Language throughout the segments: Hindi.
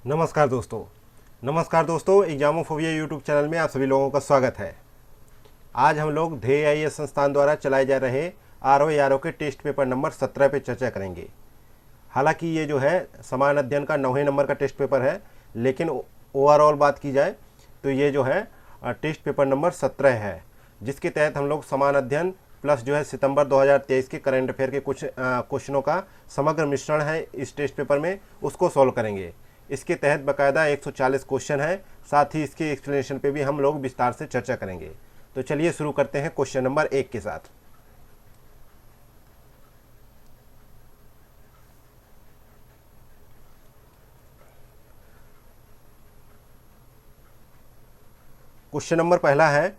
नमस्कार दोस्तों, एग्जामोफोबिया यूट्यूब चैनल में आप सभी लोगों का स्वागत है। आज हम लोग ध्येय आईएएस संस्थान द्वारा चलाए जा रहे आरओ एआरओ के टेस्ट पेपर नंबर 17 पे चर्चा करेंगे। हालांकि ये जो है समान अध्ययन का 9वें नंबर का टेस्ट पेपर है, लेकिन ओवरऑल बात की जाए तो ये जो है टेस्ट पेपर नंबर 17 है, जिसके तहत हम लोग समान अध्ययन प्लस जो है सितंबर 2023 के करंट अफेयर के कुछ क्वेश्चनों का समग्र मिश्रण है इस टेस्ट पेपर में, उसको सॉल्व करेंगे। इसके तहत बाकायदा 140 क्वेश्चन है, साथ ही इसके एक्सप्लेनेशन पे भी हम लोग विस्तार से चर्चा करेंगे। तो चलिए शुरू करते हैं क्वेश्चन नंबर 1 के साथ। क्वेश्चन नंबर पहला है,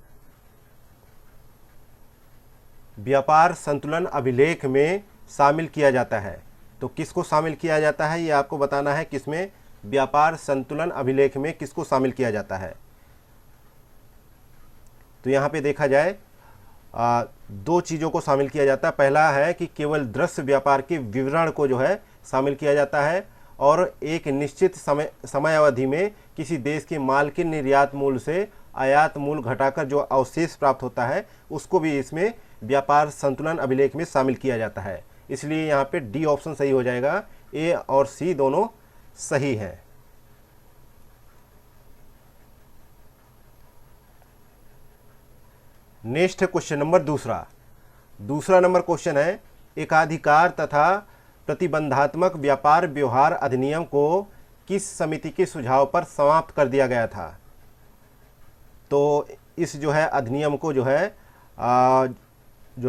व्यापार संतुलन अभिलेख में शामिल किया जाता है। तो किसको शामिल किया जाता है ये आपको बताना है। किसमें? व्यापार संतुलन अभिलेख में किसको शामिल किया जाता है। तो यहाँ पे देखा जाए दो चीज़ों को शामिल किया जाता है। पहला है कि केवल दृश्य व्यापार के विवरण को जो है शामिल किया जाता है, और एक निश्चित समय अवधि में किसी देश के माल के निर्यात मूल्य से आयात मूल्य घटाकर जो अवशेष प्राप्त होता है उसको भी इसमें व्यापार संतुलन अभिलेख में शामिल किया जाता है। इसलिए यहाँ पे डी ऑप्शन सही हो जाएगा। ए और सी दोनों सही है। नेक्स्ट क्वेश्चन नंबर दूसरा नंबर क्वेश्चन है, एकाधिकार तथा प्रतिबंधात्मक व्यापार व्यवहार अधिनियम को किस समिति के सुझाव पर समाप्त कर दिया गया था। तो इस जो है अधिनियम को जो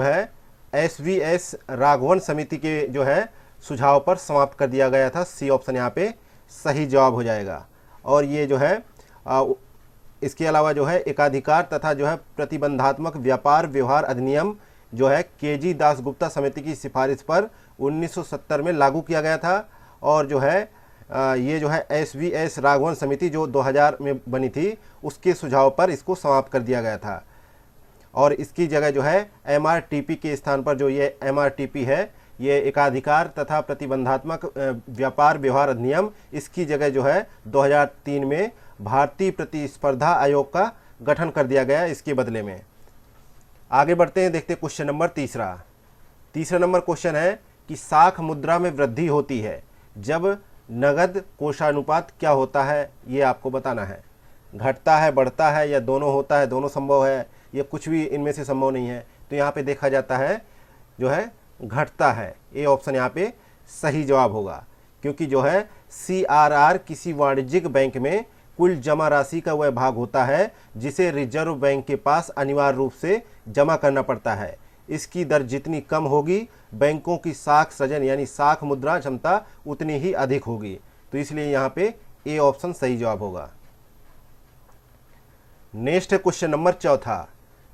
है एसवीएस राघवन समिति के जो है सुझाव पर समाप्त कर दिया गया था। सी ऑप्शन यहाँ पे सही जवाब हो जाएगा। और ये जो है इसके अलावा जो है एकाधिकार तथा जो है प्रतिबंधात्मक व्यापार व्यवहार अधिनियम जो है केजी दासगुप्ता समिति की सिफारिश पर 1970 में लागू किया गया था। और जो है ये जो है एसवीएस राघवन समिति जो 2000 में बनी थी उसके सुझाव पर इसको समाप्त कर दिया गया था। और इसकी जगह जो है एमआरटीपी के स्थान पर जो ये एमआरटीपी है, ये एकाधिकार तथा प्रतिबंधात्मक व्यापार व्यवहार अधिनियम, इसकी जगह जो है 2003 में भारतीय प्रतिस्पर्धा आयोग का गठन कर दिया गया इसके बदले में। आगे बढ़ते हैं, देखते हैं क्वेश्चन नंबर तीसरा नंबर क्वेश्चन है कि साख मुद्रा में वृद्धि होती है जब नगद कोषानुपात क्या होता है, ये आपको बताना है। घटता है, बढ़ता है, या दोनों होता है, दोनों संभव है, ये कुछ भी इनमें से संभव नहीं है। तो यहाँ पे देखा जाता है जो है घटता है। ए ऑप्शन यहाँ पे सही जवाब होगा, क्योंकि जो है सीआरआर किसी वाणिज्यिक बैंक में कुल जमा राशि का वह भाग होता है जिसे रिजर्व बैंक के पास अनिवार्य रूप से जमा करना पड़ता है। इसकी दर जितनी कम होगी, बैंकों की साख सृजन यानी साख मुद्रा क्षमता उतनी ही अधिक होगी। तो इसलिए यहाँ पे ए ऑप्शन सही जवाब होगा। नेक्स्ट क्वेश्चन नंबर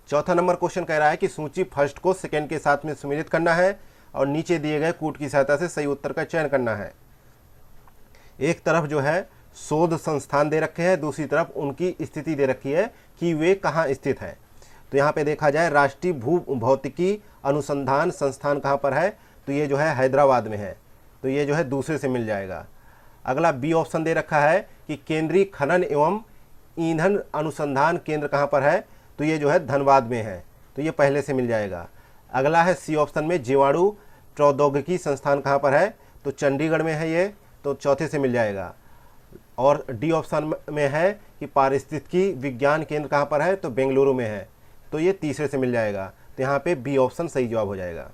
चौथा नंबर क्वेश्चन कह रहा है कि सूची फर्स्ट को सेकंड के साथ में सुमेलित करना है और नीचे दिए गए कूट की सहायता से सही उत्तर का चयन करना है। एक तरफ जो है शोध संस्थान दे रखे हैं, दूसरी तरफ उनकी स्थिति दे रखी है कि वे कहाँ स्थित हैं। तो यहाँ पे देखा जाए राष्ट्रीय भू भौतिकी अनुसंधान संस्थान कहाँ पर है, तो ये जो है हैदराबाद में है। तो ये जो है दूसरे से मिल जाएगा। अगला बी ऑप्शन दे रखा है कि केंद्रीय खनन एवं ईंधन अनुसंधान केंद्र कहाँ पर है, तो ये जो है धनबाद में है। तो ये पहले से मिल जाएगा। अगला है सी ऑप्शन में जीवाणु प्रौद्योगिकी संस्थान कहाँ पर है, तो चंडीगढ़ में है ये, तो चौथे से मिल जाएगा। और डी ऑप्शन में है कि पारिस्थितिकी विज्ञान केंद्र कहाँ पर है, तो बेंगलुरु में है, तो ये तीसरे से मिल जाएगा। तो यहाँ पे बी ऑप्शन सही जवाब हो जाएगा।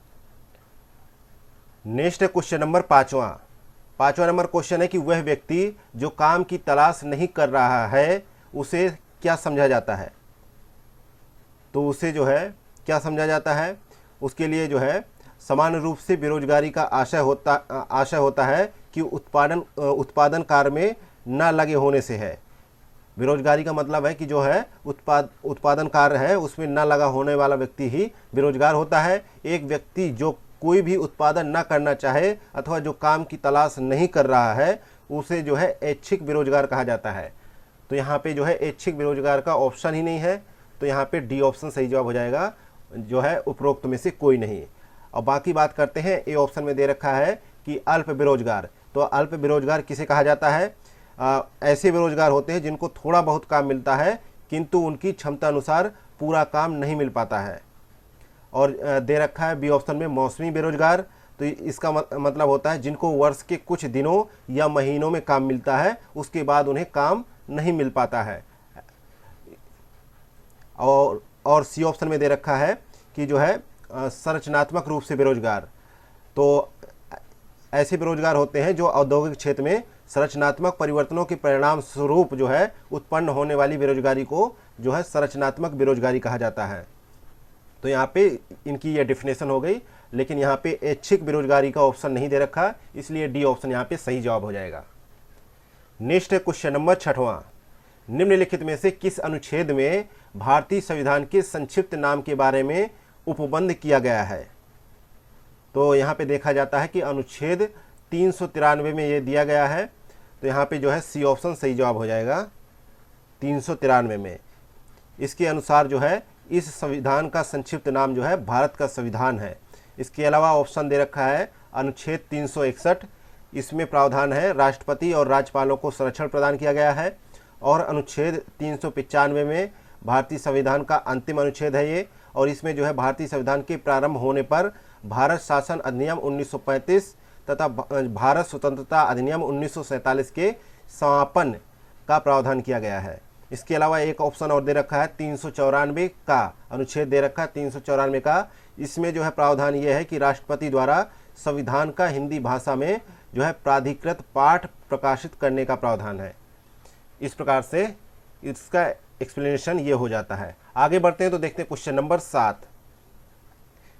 नेक्स्ट क्वेश्चन नंबर पांचवा नंबर क्वेश्चन है कि वह व्यक्ति जो काम की तलाश नहीं कर रहा है उसे क्या समझा जाता है। तो उसे जो है क्या समझा जाता है, उसके लिए जो है समान रूप से बेरोजगारी का आशय होता है कि उत्पादन कार्य में न लगे होने से है। बेरोजगारी का मतलब है कि जो है उत्पादन कार्य है उसमें न लगा होने वाला व्यक्ति ही बेरोजगार होता है। एक व्यक्ति जो कोई भी उत्पादन न करना चाहे अथवा जो काम की तलाश नहीं कर रहा है उसे जो है ऐच्छिक बेरोजगार कहा जाता है। तो यहाँ पे जो है ऐच्छिक बेरोजगार का ऑप्शन ही नहीं है, तो यहाँ पे डी ऑप्शन सही जवाब हो जाएगा, जो है उपरोक्त में से कोई नहीं। और बाकी बात करते हैं, ए ऑप्शन में दे रखा है कि अल्प बेरोजगार। तो अल्प बेरोजगार किसे कहा जाता है, ऐसे बेरोजगार होते हैं जिनको थोड़ा बहुत काम मिलता है किंतु उनकी क्षमता अनुसार पूरा काम नहीं मिल पाता है। और दे रखा है बी ऑप्शन में मौसमी बेरोजगार, तो इसका मतलब होता है जिनको वर्ष के कुछ दिनों या महीनों में काम मिलता है, उसके बाद उन्हें काम नहीं मिल पाता है। और सी ऑप्शन में दे रखा है कि जो है संरचनात्मक रूप से बेरोजगार, तो ऐसे बेरोजगार होते हैं जो औद्योगिक क्षेत्र में संरचनात्मक परिवर्तनों के परिणाम स्वरूप जो है उत्पन्न होने वाली बेरोजगारी को जो है संरचनात्मक बेरोजगारी कहा जाता है। तो यहाँ पे इनकी ये डेफिनेशन हो गई, लेकिन यहाँ पे ऐच्छिक बेरोजगारी का ऑप्शन नहीं दे रखा, इसलिए डी ऑप्शन यहाँ पे सही जवाब हो जाएगा। नेक्स्ट है क्वेश्चन नंबर 6वां, निम्नलिखित में से किस अनुच्छेद में भारतीय संविधान के संक्षिप्त नाम के बारे में उपबंध किया गया है? तो यहाँ पे देखा जाता है कि अनुच्छेद 393 में ये दिया गया है, तो यहाँ पे जो है सी ऑप्शन सही जवाब हो जाएगा 393 में। इसके अनुसार जो है इस संविधान का संक्षिप्त नाम जो है भारत का संविधान है। इसके अलावा ऑप्शन दे रखा है अनुच्छेद 361, इसमें प्रावधान है राष्ट्रपति और राज्यपालों को संरक्षण प्रदान किया गया है। और अनुच्छेद 395 में भारतीय संविधान का अंतिम अनुच्छेद है ये, और इसमें जो है भारतीय संविधान के प्रारंभ होने पर भारत शासन अधिनियम 1935 तथा भारत स्वतंत्रता अधिनियम 1947 के समापन का प्रावधान किया गया है। इसके अलावा एक ऑप्शन और दे रखा है 394 का अनुच्छेद दे रखा है 394 का, इसमें जो है प्रावधान ये है कि राष्ट्रपति द्वारा संविधान का हिंदी भाषा में जो है प्राधिकृत पाठ प्रकाशित करने का प्रावधान है। इस प्रकार से इसका एक्सप्लेनेशन ये हो जाता है। आगे बढ़ते हैं तो देखते हैं क्वेश्चन नंबर 7।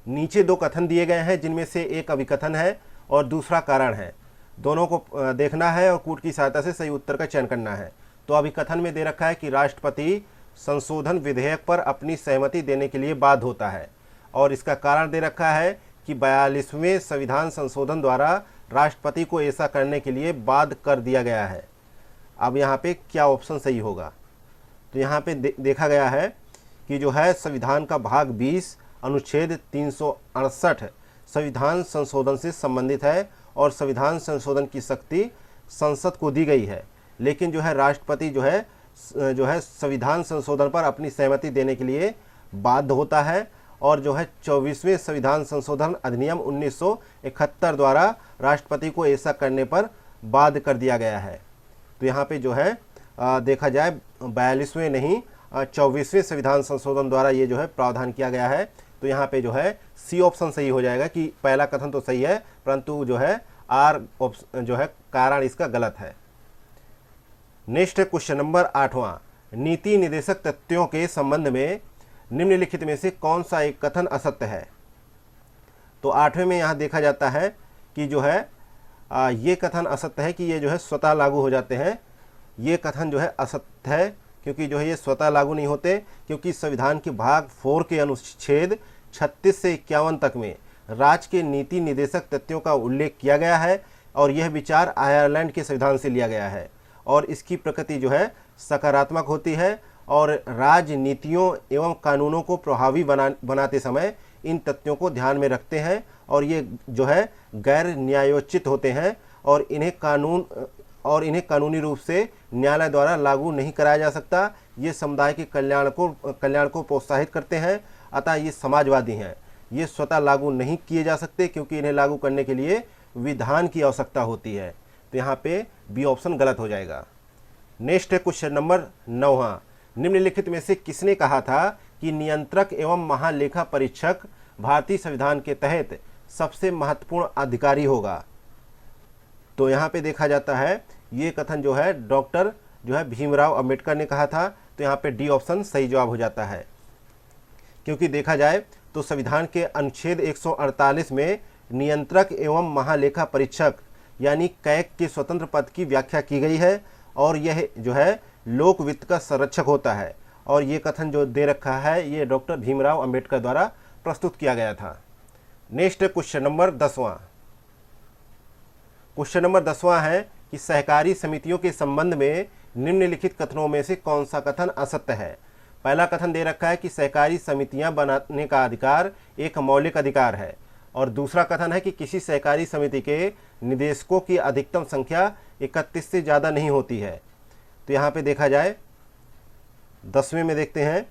नीचे दो कथन दिए गए हैं जिनमें से एक अभिकथन है और दूसरा कारण है, दोनों को देखना है और कूट की सहायता से सही उत्तर का चयन करना है। तो अभिकथन में दे रखा है कि राष्ट्रपति संशोधन विधेयक पर अपनी सहमति देने के लिए बाध्य होता है, और इसका कारण दे रखा है कि 42वें संविधान संशोधन द्वारा राष्ट्रपति को ऐसा करने के लिए बाध्य कर दिया गया है। अब यहाँ पे क्या ऑप्शन सही होगा? तो यहाँ पे देखा गया है कि जो है संविधान का भाग 20 अनुच्छेद 368 संविधान संशोधन से संबंधित है और संविधान संशोधन की शक्ति संसद को दी गई है, लेकिन जो है राष्ट्रपति जो है संविधान संशोधन पर अपनी सहमति देने के लिए बाध्य होता है, और जो है 24वें संविधान संशोधन अधिनियम 1971 द्वारा राष्ट्रपति को ऐसा करने पर बाध्य कर दिया गया है। तो यहाँ पे जो है देखा जाए 42वें नहीं 24वें संविधान संशोधन द्वारा ये जो है प्रावधान किया गया है। तो यहाँ पे जो है सी ऑप्शन सही हो जाएगा कि पहला कथन तो सही है, परंतु जो है आर ऑप्शन जो है कारण इसका गलत है। नेक्स्ट है क्वेश्चन नंबर 8वां, नीति निर्देशक तथ्यों के संबंध में निम्नलिखित में से कौन सा एक कथन असत्य है? तो 8वें में यहाँ देखा जाता है कि जो है ये कथन असत्य है कि ये जो है स्वतः लागू हो जाते हैं। ये कथन जो है असत्य है क्योंकि जो है ये स्वतः लागू नहीं होते, क्योंकि संविधान के भाग 4 के अनुच्छेद 36 से 51 तक में राज्य के नीति निर्देशक तथ्यों का उल्लेख किया गया है, और यह विचार आयरलैंड के संविधान से लिया गया है, और इसकी प्रकृति जो है सकारात्मक होती है, और राज्य नीतियों एवं कानूनों को प्रभावी बनाते समय इन तथ्यों को ध्यान में रखते हैं, और ये जो है गैर न्यायोचित होते हैं, और इन्हें कानूनी रूप से न्यायालय द्वारा लागू नहीं कराया जा सकता। ये समुदाय के कल्याण को प्रोत्साहित करते हैं, अतः ये समाजवादी हैं। ये स्वतः लागू नहीं किए जा सकते क्योंकि इन्हें लागू करने के लिए विधान की आवश्यकता होती है। तो यहाँ पे बी ऑप्शन गलत हो जाएगा। नेक्स्ट है क्वेश्चन नंबर 9वां, निम्नलिखित में से किसने कहा था कि नियंत्रक एवं महालेखा परीक्षक भारतीय संविधान के तहत सबसे महत्वपूर्ण अधिकारी होगा? तो यहाँ पे देखा जाता है ये कथन जो है डॉक्टर जो है भीमराव अंबेडकर ने कहा था। तो यहाँ पे डी ऑप्शन सही जवाब हो जाता है, क्योंकि देखा जाए तो संविधान के अनुच्छेद 148 में नियंत्रक एवं महालेखा परीक्षक यानी कैग के स्वतंत्र पद की व्याख्या की गई है, और यह जो है लोक वित्त का संरक्षक होता है, और ये कथन जो दे रखा है ये डॉक्टर भीमराव अंबेडकर द्वारा प्रस्तुत किया गया था। नेक्स्ट क्वेश्चन नंबर 10वां। क्वेश्चन नंबर 10वां है कि सहकारी समितियों के संबंध में निम्नलिखित कथनों में से कौन सा कथन असत्य है? पहला कथन दे रखा है कि सहकारी समितियां बनाने का अधिकार एक मौलिक अधिकार है, और दूसरा कथन है कि किसी सहकारी समिति के निदेशकों की अधिकतम संख्या 31 से ज़्यादा नहीं होती है। तो यहाँ पे देखा जाए 10वें में देखते हैं,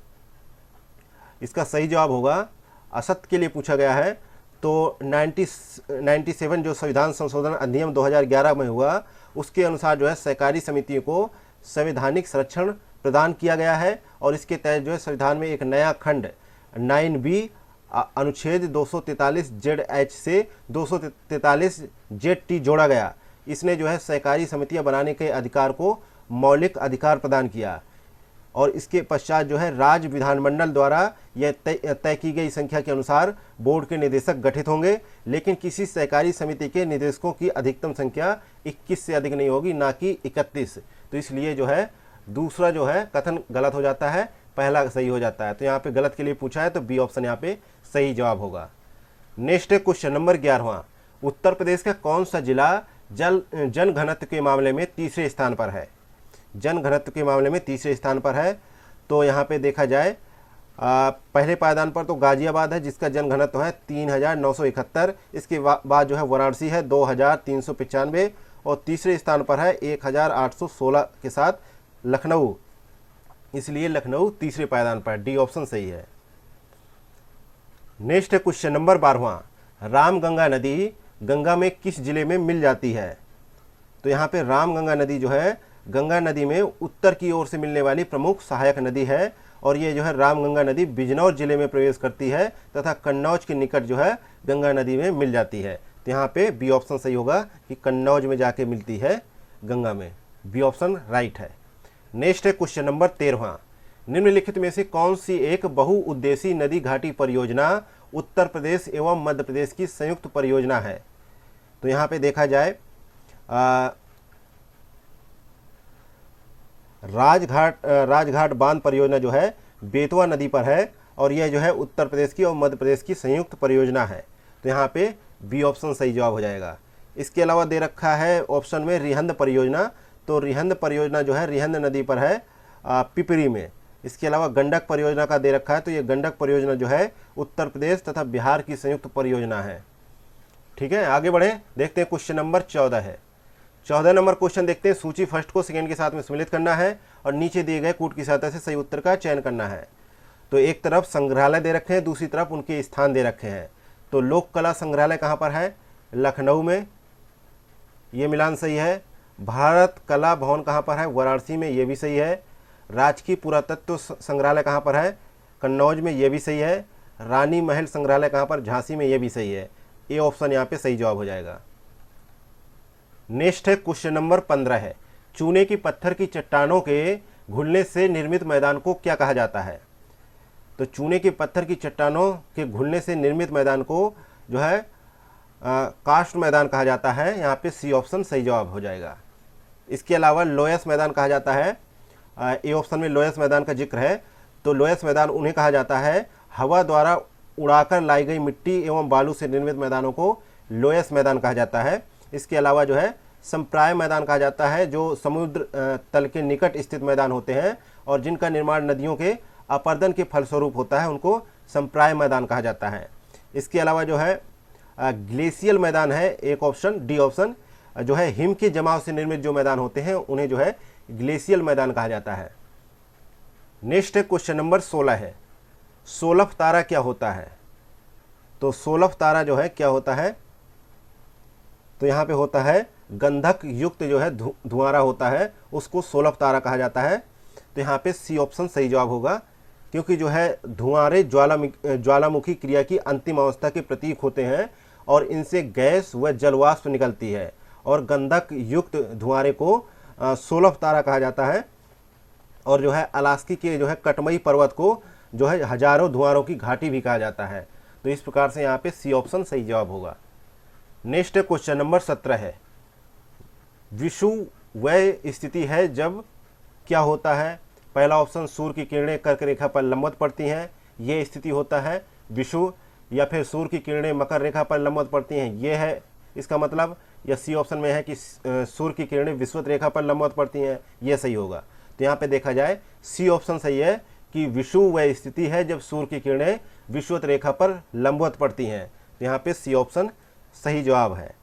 इसका सही जवाब होगा, असत्य के लिए पूछा गया है तो 97 जो संविधान संशोधन अधिनियम 2011 में हुआ उसके अनुसार जो है सहकारी समितियों को संवैधानिक संरक्षण प्रदान किया गया है और इसके तहत जो है संविधान में एक नया खंड 9B अनुच्छेद 243 ZH से 243 ZT जोड़ा गया। इसने जो है सहकारी समितियां बनाने के अधिकार को मौलिक अधिकार प्रदान किया और इसके पश्चात जो है राज्य विधानमंडल द्वारा यह तय की गई संख्या के अनुसार बोर्ड के निदेशक गठित होंगे, लेकिन किसी सहकारी समिति के निदेशकों की अधिकतम संख्या 21 से अधिक नहीं होगी, ना कि 31। तो इसलिए जो है दूसरा जो है कथन गलत हो जाता है, पहला सही हो जाता है। तो यहाँ पे गलत के लिए पूछा है तो बी ऑप्शन यहाँ पे सही जवाब होगा। नेक्स्ट है क्वेश्चन नंबर 11वां, उत्तर प्रदेश का कौन सा जिला जन घनत्व के मामले में तीसरे स्थान पर है? जन घनत्व के मामले में तीसरे स्थान पर है। तो यहाँ पे देखा जाए पहले पायदान पर तो गाजियाबाद है जिसका जन घनत्व है 3971। इसके बाद जो है वाराणसी है 2395 और तीसरे स्थान पर है 1816 के साथ लखनऊ, इसलिए लखनऊ तीसरे पायदान पर, डी ऑप्शन सही है। नेक्स्ट है क्वेश्चन नंबर 12वां, रामगंगा नदी गंगा में किस जिले में मिल जाती है? तो यहाँ पे रामगंगा नदी जो है गंगा नदी में उत्तर की ओर से मिलने वाली प्रमुख सहायक नदी है और ये जो है रामगंगा नदी बिजनौर जिले में प्रवेश करती है तथा कन्नौज के निकट जो है गंगा नदी में मिल जाती है। तो यहाँ पे बी ऑप्शन सही होगा कि कन्नौज में जाके मिलती है गंगा में, बी ऑप्शन राइट है। नेक्स्ट है क्वेश्चन नंबर 13वां, निम्नलिखित में से कौन सी एक बहुउद्देशीय नदी घाटी परियोजना उत्तर प्रदेश एवं मध्य प्रदेश की संयुक्त परियोजना है? तो यहाँ पे देखा जाए राजघाट बांध परियोजना जो है बेतवा नदी पर है और यह जो है उत्तर प्रदेश की और मध्य प्रदेश की संयुक्त परियोजना है। तो यहाँ पे बी ऑप्शन सही जवाब हो जाएगा। इसके अलावा दे रखा है ऑप्शन में रिहंद परियोजना, तो रिहंद परियोजना जो है रिहंद नदी पर है पिपरी में। इसके अलावा गंडक परियोजना का दे रखा है, तो ये गंडक परियोजना जो है उत्तर प्रदेश तथा बिहार की संयुक्त परियोजना है। ठीक है, आगे बढ़े, देखते हैं क्वेश्चन नंबर 14 है। 14 नंबर क्वेश्चन देखते हैं, सूची फर्स्ट को सेकंड के साथ में सम्मिलित करना है और नीचे दिए गए कूट की सहायता से सही उत्तर का चयन करना है। तो एक तरफ संग्रहालय दे रखे हैं, दूसरी तरफ उनके स्थान दे रखे हैं। तो लोक कला संग्रहालय कहाँ पर है? लखनऊ में, ये मिलान सही है। भारत कला भवन कहाँ पर है? वाराणसी में, ये भी सही है। राजकीय पुरातत्व संग्रहालय कहाँ पर है? कन्नौज में, ये भी सही है। रानी महल संग्रहालय कहाँ पर? झांसी में, ये भी सही है। ए ऑप्शन यहाँ पे सही जवाब हो जाएगा। नेक्स्ट है क्वेश्चन नंबर 15 है, चूने की पत्थर की चट्टानों के घुलने से निर्मित मैदान को क्या कहा जाता है? तो चूने के पत्थर की चट्टानों के घुलने से निर्मित मैदान को जो है कास्ट मैदान कहा जाता है। यहाँ पे सी ऑप्शन सही जवाब हो जाएगा। इसके अलावा लोयस मैदान कहा जाता है, ए ऑप्शन में लोयस मैदान का जिक्र है। तो लोयस मैदान उन्हें कहा जाता है हवा द्वारा उड़ाकर लाई गई मिट्टी एवं बालू से निर्मित मैदानों को लोयस मैदान कहा जाता है। इसके अलावा जो है संप्राय मैदान कहा जाता है, जो समुद्र तल के निकट स्थित मैदान होते हैं और जिनका निर्माण नदियों के अपर्दन के फलस्वरूप होता है, उनको संप्राय मैदान कहा जाता है। इसके अलावा जो है ग्लेशियल मैदान है, एक ऑप्शन डी ऑप्शन, जो है हिम के जमाव से निर्मित जो मैदान होते हैं उन्हें जो है ग्लेशियल मैदान कहा जाता है। नेक्स्ट है क्वेश्चन नंबर 16 है, सोलफ तारा क्या होता है? तो सोलफ तारा जो है क्या होता है? तो यहाँ पे होता है गंधक युक्त जो है धुआंरा होता है, उसको सोलफ तारा कहा जाता है। तो यहाँ पे सी ऑप्शन सही जवाब होगा, क्योंकि जो है धुआंरे ज्वालामुखी क्रिया की अंतिम अवस्था के प्रतीक होते हैं और इनसे गैस व जलवाष्प निकलती है और गंधक युक्त धुआंरे को सोलफ तारा कहा जाता है। और जो है अलास्की के जो है कटमई पर्वत को जो है हजारों धुआंरों की घाटी भी कहा जाता है। तो इस प्रकार से यहाँ पे सी ऑप्शन सही जवाब होगा। नेक्स्ट क्वेश्चन नंबर 17 है, विषुव वह स्थिति है जब क्या होता है? पहला ऑप्शन सूर्य की किरणें कर्क रेखा पर लंबवत पड़ती हैं, ये स्थिति होता है विषुव। या फिर सूर्य की किरणें मकर रेखा पर लंबवत पड़ती हैं, ये है इसका मतलब। या सी ऑप्शन में है कि सूर्य की किरणें विषुवत रेखा पर लंबवत पड़ती हैं, ये सही होगा। तो यहाँ पे देखा जाए सी ऑप्शन सही है कि विषुव वह स्थिति है जब सूर्य की किरणें विषुवत रेखा पर लंबवत पड़ती हैं। तो यहाँ पे सी ऑप्शन सही जवाब है।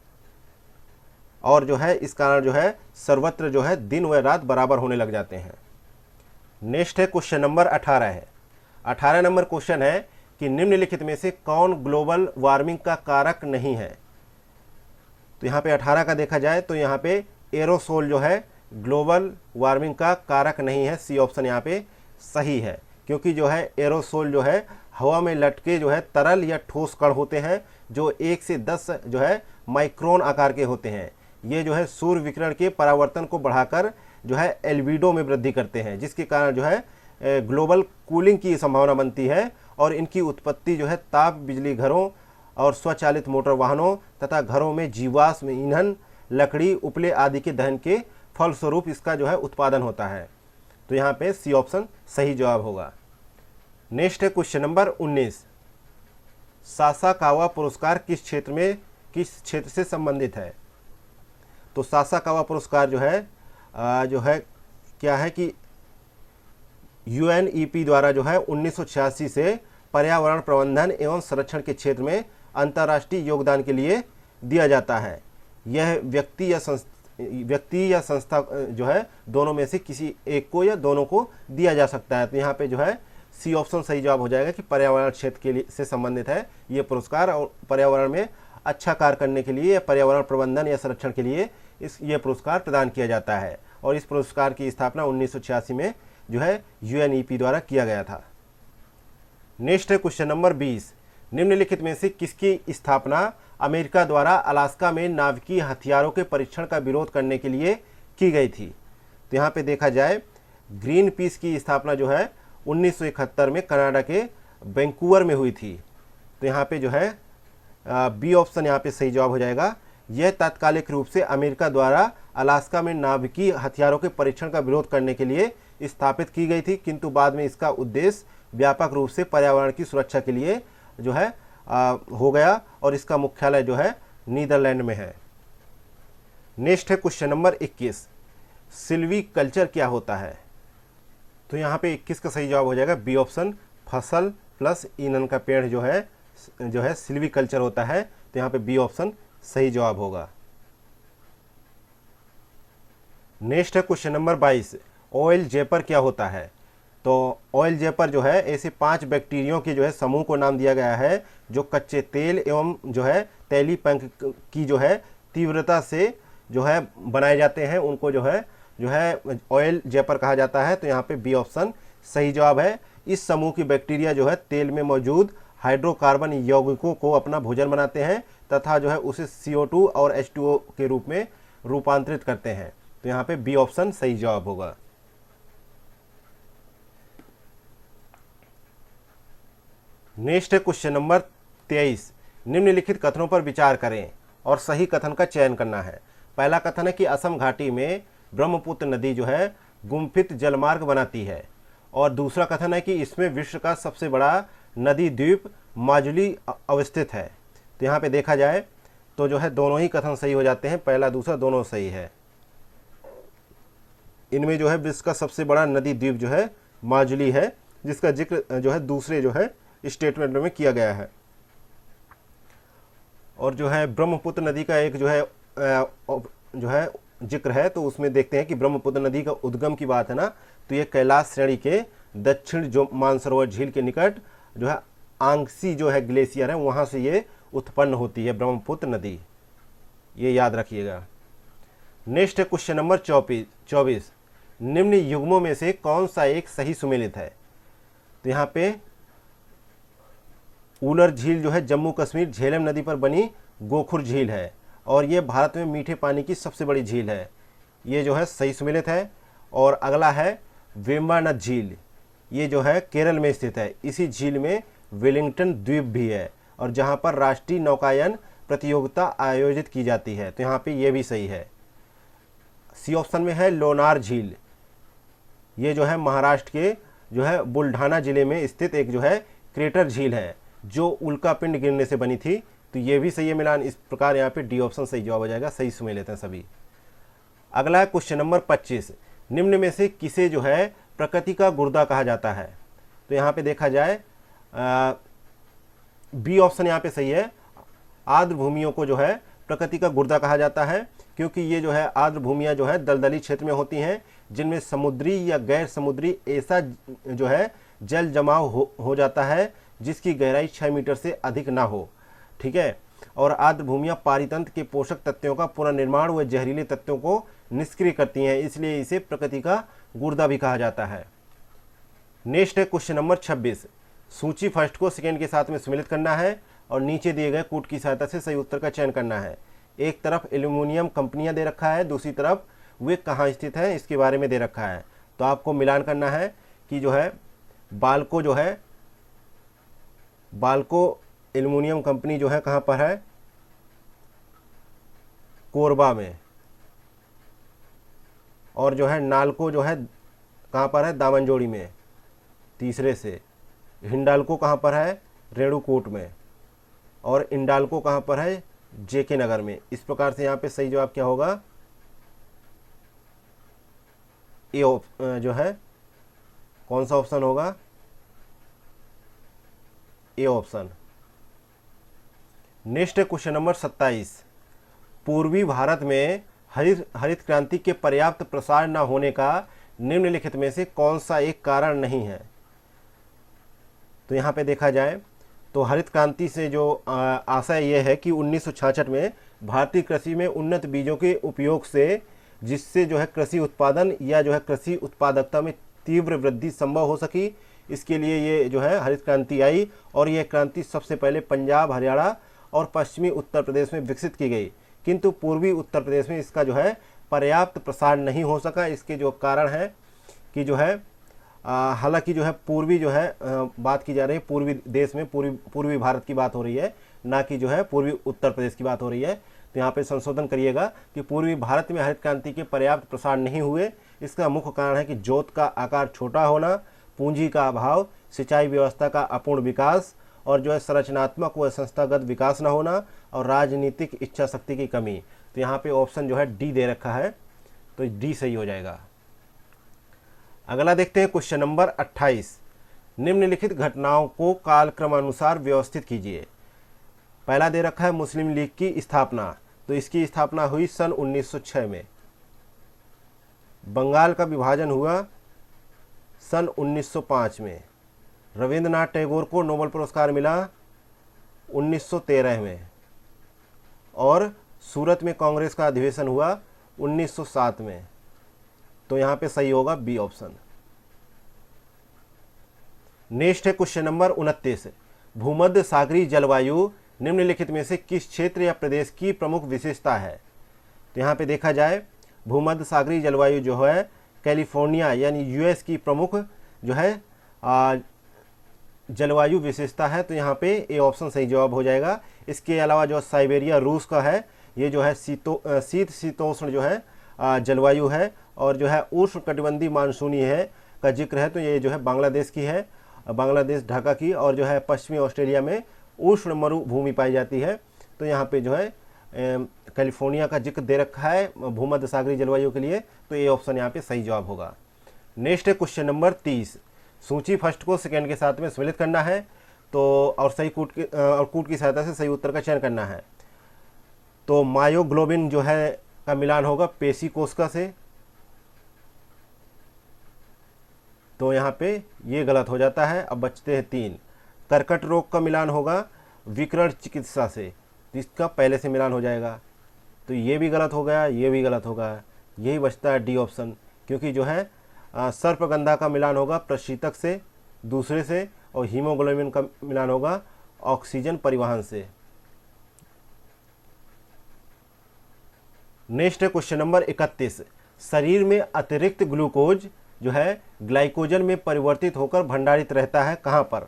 और जो है इस कारण जो है सर्वत्र जो है दिन व रात बराबर होने लग जाते हैं। नेक्स्ट है क्वेश्चन नंबर 18 है। 18 नंबर क्वेश्चन है कि निम्नलिखित में से कौन ग्लोबल वार्मिंग का कारक नहीं है। तो यहाँ पे 18 का देखा जाए तो यहाँ पे एरोसोल जो है ग्लोबल वार्मिंग का कारक नहीं है। सी ऑप्शन यहाँ पे सही है, क्योंकि जो है एरोसोल जो है हवा में लटके जो है तरल या ठोस कण होते हैं जो 1 से 10 जो है माइक्रोन आकार के होते हैं। ये जो है सूर्य विकिरण के परावर्तन को बढ़ाकर जो है एल्बिडो में वृद्धि करते हैं, जिसके कारण जो है ग्लोबल कूलिंग की संभावना बनती है और इनकी उत्पत्ति जो है ताप बिजली घरों और स्वचालित मोटर वाहनों तथा घरों में जीवाश्म ईंधन, लकड़ी, उपले आदि के दहन के फलस्वरूप इसका जो है उत्पादन होता है। तो यहाँ पे सी ऑप्शन सही जवाब होगा। नेक्स्ट है क्वेश्चन नंबर 19। सासाकावा पुरस्कार किस क्षेत्र से संबंधित है। तो सासाकावा पुरस्कार जो है क्या है कि UNEP द्वारा जो है 1986 से पर्यावरण प्रबंधन एवं संरक्षण के क्षेत्र में अंतर्राष्ट्रीय योगदान के लिए दिया जाता है। यह व्यक्ति या संस्था जो है दोनों में से किसी एक को या दोनों को दिया जा सकता है। तो यहाँ पे जो है सी ऑप्शन सही जवाब हो जाएगा कि पर्यावरण क्षेत्र के लिए से संबंधित है ये पुरस्कार, और पर्यावरण में अच्छा कार्य करने के लिए या पर्यावरण प्रबंधन या संरक्षण के लिए ये पुरस्कार प्रदान किया जाता है। और इस पुरस्कार की स्थापना 1986 में जो है UNEP द्वारा किया गया था। नेक्स्ट है क्वेश्चन नंबर 20। निम्नलिखित में से किसकी स्थापना अमेरिका द्वारा अलास्का में नाभिकीय हथियारों के परीक्षण का विरोध करने के लिए की गई थी। तो यहाँ पे देखा जाए ग्रीन पीस की स्थापना जो है 1971 में कनाडा के वैंकूवर में हुई थी। तो यहाँ पे जो है बी ऑप्शन यहाँ पे सही जवाब हो जाएगा। यह तात्कालिक रूप से अमेरिका द्वारा अलास्का में नाभिकीय हथियारों के परीक्षण का विरोध करने के लिए स्थापित की गई थी, किंतु बाद में इसका उद्देश्य व्यापक रूप से पर्यावरण की सुरक्षा के लिए जो है हो गया और इसका मुख्यालय जो है नीदरलैंड में है। नेक्स्ट है क्वेश्चन नंबर 21। सिल्वी कल्चर क्या होता है। तो यहाँ पे 21 का सही जवाब हो जाएगा बी ऑप्शन, फसल प्लस ईंधन का पेड़ जो है सिल्वी कल्चर होता है। तो यहाँ पे बी ऑप्शन सही जवाब होगा। नेक्स्ट है क्वेश्चन नंबर 22। ऑयल जेपर क्या होता है। तो ऑयल जेपर जो है ऐसे 5 बैक्टीरियो के जो है समूह को नाम दिया गया है जो कच्चे तेल एवं जो है तैलीय पंख की जो है तीव्रता से जो है बनाए जाते हैं, उनको जो है ऑयल जेपर कहा जाता है। तो यहाँ पे बी ऑप्शन सही जवाब है। इस समूह की बैक्टीरिया जो है तेल में मौजूद हाइड्रोकार्बन यौगिकों को अपना भोजन बनाते हैं तथा जो है उसे CO2 और H2O के रूप में रूपांतरित करते हैं। तो यहाँ पे बी ऑप्शन सही जवाब होगा। नेक्स्ट है क्वेश्चन नंबर 23। निम्नलिखित कथनों पर विचार करें और सही कथन का चयन करना है। पहला कथन है कि असम घाटी में ब्रह्मपुत्र नदी जो है गुम्फित जलमार्ग बनाती है, और दूसरा कथन है कि इसमें विश्व का सबसे बड़ा नदी द्वीप माजुली अवस्थित है। तो यहाँ पे देखा जाए तो जो है दोनों ही कथन सही हो जाते हैं, पहला दूसरा दोनों सही है। इनमें जो है विश्व का सबसे बड़ा नदी द्वीप जो है माजुली है, जिसका जिक्र जो है दूसरे जो है स्टेटमेंट में किया गया है। और जो है ब्रह्मपुत्र नदी का एक जो है जिक्र है, तो उसमें देखते हैं कि ब्रह्मपुत्र नदी का उद्गम की बात है ना, तो ये कैलाश श्रेणी के दक्षिण जो मानसरोवर झील के निकट जो है आंगसी जो है ग्लेशियर है, वहाँ से ये उत्पन्न होती है ब्रह्मपुत्र नदी, ये याद रखिएगा। नेक्स्ट है क्वेश्चन नंबर 24। निम्न युग्मों में से कौन सा एक सही सुमेलित है। तो यहाँ पे उलर झील जो है जम्मू कश्मीर झेलम नदी पर बनी गोखुर झील है, और ये भारत में मीठे पानी की सबसे बड़ी झील है, ये जो है सही सुमेलित है। और अगला है वेम्बानाथ झील, ये जो है केरल में स्थित है। इसी झील में वेलिंगटन द्वीप भी है और जहाँ पर राष्ट्रीय नौकायन प्रतियोगिता आयोजित की जाती है। तो यहाँ पे ये भी सही है। सी ऑप्शन में है लोनार झील, ये जो है महाराष्ट्र के जो है बुल्ढाना जिले में स्थित एक जो है क्रेटर झील है जो उल्कापिंड गिरने से बनी थी। तो ये भी सही है मिलान। इस प्रकार यहाँ पे डी ऑप्शन सही जवाब हो जाएगा, सही सुमेल लेते हैं सभी। अगला है क्वेश्चन नंबर 25। निम्न में से किसे जो है प्रकृति का गुर्दा कहा जाता है। तो यहाँ पे देखा जाए बी ऑप्शन यहाँ पे सही है। आर्द्र भूमियों को जो है प्रकृति का गुर्दा कहा जाता है, क्योंकि ये जो है आर्द्र भूमियाँ जो है दलदली क्षेत्र में होती हैं, जिनमें समुद्री या गैर समुद्री ऐसा जो है जल जमाव हो जाता है जिसकी गहराई 6 मीटर से अधिक ना हो। ठीक है। और आर्द्र भूमियाँ पारितंत्र के पोषक तत्वों का पुनर्निर्माण व जहरीले तत्वों को निष्क्रिय करती हैं, इसलिए इसे प्रकृति का गुर्दा भी कहा जाता है। नेक्स्ट है क्वेश्चन नंबर 26। सूची फर्स्ट को सेकेंड के साथ में सम्मिलित करना है और नीचे दिए गए कूट की सहायता से सही उत्तर का चयन करना है। एक तरफ एल्यूमिनियम कंपनियां दे रखा है, दूसरी तरफ वे कहाँ स्थित हैं इसके बारे में दे रखा है। तो आपको मिलान करना है कि जो है बाल्को एल्यूमिनियम कंपनी जो है कहाँ पर है, कोरबा में, और जो है नाल्को जो है कहाँ पर है, दामनजोड़ी में तीसरे से। हिंडाल्को कहाँ पर है, रेणुकूट में, और इंडाल्को कहाँ पर है, जेके नगर में। इस प्रकार से यहाँ पे सही जवाब क्या होगा, ए जो है कौन सा ऑप्शन होगा, ए ऑप्शन। नेक्स्ट है क्वेश्चन नंबर 27। पूर्वी भारत में हरित क्रांति के पर्याप्त प्रसार न होने का निम्नलिखित में से कौन सा एक कारण नहीं है। तो यहाँ पे देखा जाए तो हरित क्रांति से जो आशय ये है कि 1966 में भारतीय कृषि में उन्नत बीजों के उपयोग से, जिससे जो है कृषि उत्पादन या जो है कृषि उत्पादकता में तीव्र वृद्धि संभव हो सकी, इसके लिए ये जो है हरित क्रांति आई। और यह क्रांति सबसे पहले पंजाब, हरियाणा और पश्चिमी उत्तर प्रदेश में विकसित की गई, किंतु पूर्वी उत्तर प्रदेश में इसका जो है पर्याप्त प्रसार नहीं हो सका। इसके जो कारण है कि जो है हालांकि जो है पूर्वी जो है बात की जा रही है, पूर्वी देश में पूर्वी भारत की बात हो रही है, ना कि जो है पूर्वी उत्तर प्रदेश की बात हो रही है। तो यहाँ पे संशोधन करिएगा कि पूर्वी भारत में हरित क्रांति के पर्याप्त प्रसार नहीं हुए। इसका मुख्य कारण है कि जोत का आकार छोटा होना, पूंजी का अभाव, सिंचाई व्यवस्था का अपूर्ण विकास, और जो है संरचनात्मक व संस्थागत विकास न होना, और राजनीतिक इच्छा शक्ति की कमी। तो यहाँ पे ऑप्शन जो है डी दे रखा है, तो डी सही हो जाएगा। अगला देखते हैं क्वेश्चन नंबर 28। निम्नलिखित घटनाओं को कालक्रमानुसार व्यवस्थित कीजिए। पहला दे रखा है मुस्लिम लीग की स्थापना, तो इसकी स्थापना हुई सन 1906 में। बंगाल का विभाजन हुआ सन 1905 में। रविंद्रनाथ टैगोर को नोबेल पुरस्कार मिला 1913 में। और सूरत में कांग्रेस का अधिवेशन हुआ 1907 में। तो यहाँ पे सही होगा बी ऑप्शन। नेक्स्ट है क्वेश्चन नंबर 29। भूमध्य सागरीय जलवायु निम्नलिखित में से किस क्षेत्र या प्रदेश की प्रमुख विशेषता है। तो यहाँ पे देखा जाए भूमध्य सागरीय जलवायु जो है कैलिफोर्निया यानी यूएस की प्रमुख जो है जलवायु विशेषता है। तो यहाँ पे ए ऑप्शन सही जवाब हो जाएगा। इसके अलावा जो साइबेरिया रूस का है, ये जो है शीत शीतोष्ण जो है जलवायु है, और जो है उष्ण कटिबंधीय मानसूनी है का जिक्र है, तो ये जो है बांग्लादेश की है, बांग्लादेश ढाका की। और जो है पश्चिमी ऑस्ट्रेलिया में उष्ण मरुभूमि पाई जाती है। तो यहाँ पे जो है कैलिफोर्निया का जिक्र दे रखा है भूमध्य सागरीय जलवायु के लिए, तो ये ऑप्शन यहाँ पे सही जवाब होगा। नेक्स्ट है क्वेश्चन नंबर 30। सूची फर्स्ट को सेकेंड के साथ में सम्मिलित करना है, तो और सही कूट की सहायता से सही उत्तर का चयन करना है। तो मायोग्लोबिन जो है का मिलान होगा पेशी कोशिका से, तो यहाँ पे ये गलत हो जाता है। अब बचते हैं 3। कर्कट रोग का मिलान होगा विकिरण चिकित्सा से, जिसका पहले से मिलान हो जाएगा, तो ये भी गलत हो गया, ये भी गलत होगा। यही बचता है डी ऑप्शन, क्योंकि जो है सर्पगंधा का मिलान होगा प्रशीतक से दूसरे से, और हीमोग्लोबिन का मिलान होगा ऑक्सीजन परिवहन से। नेक्स्ट है क्वेश्चन नंबर 31। शरीर में अतिरिक्त ग्लूकोज जो है ग्लाइकोजन में परिवर्तित होकर भंडारित रहता है कहाँ पर।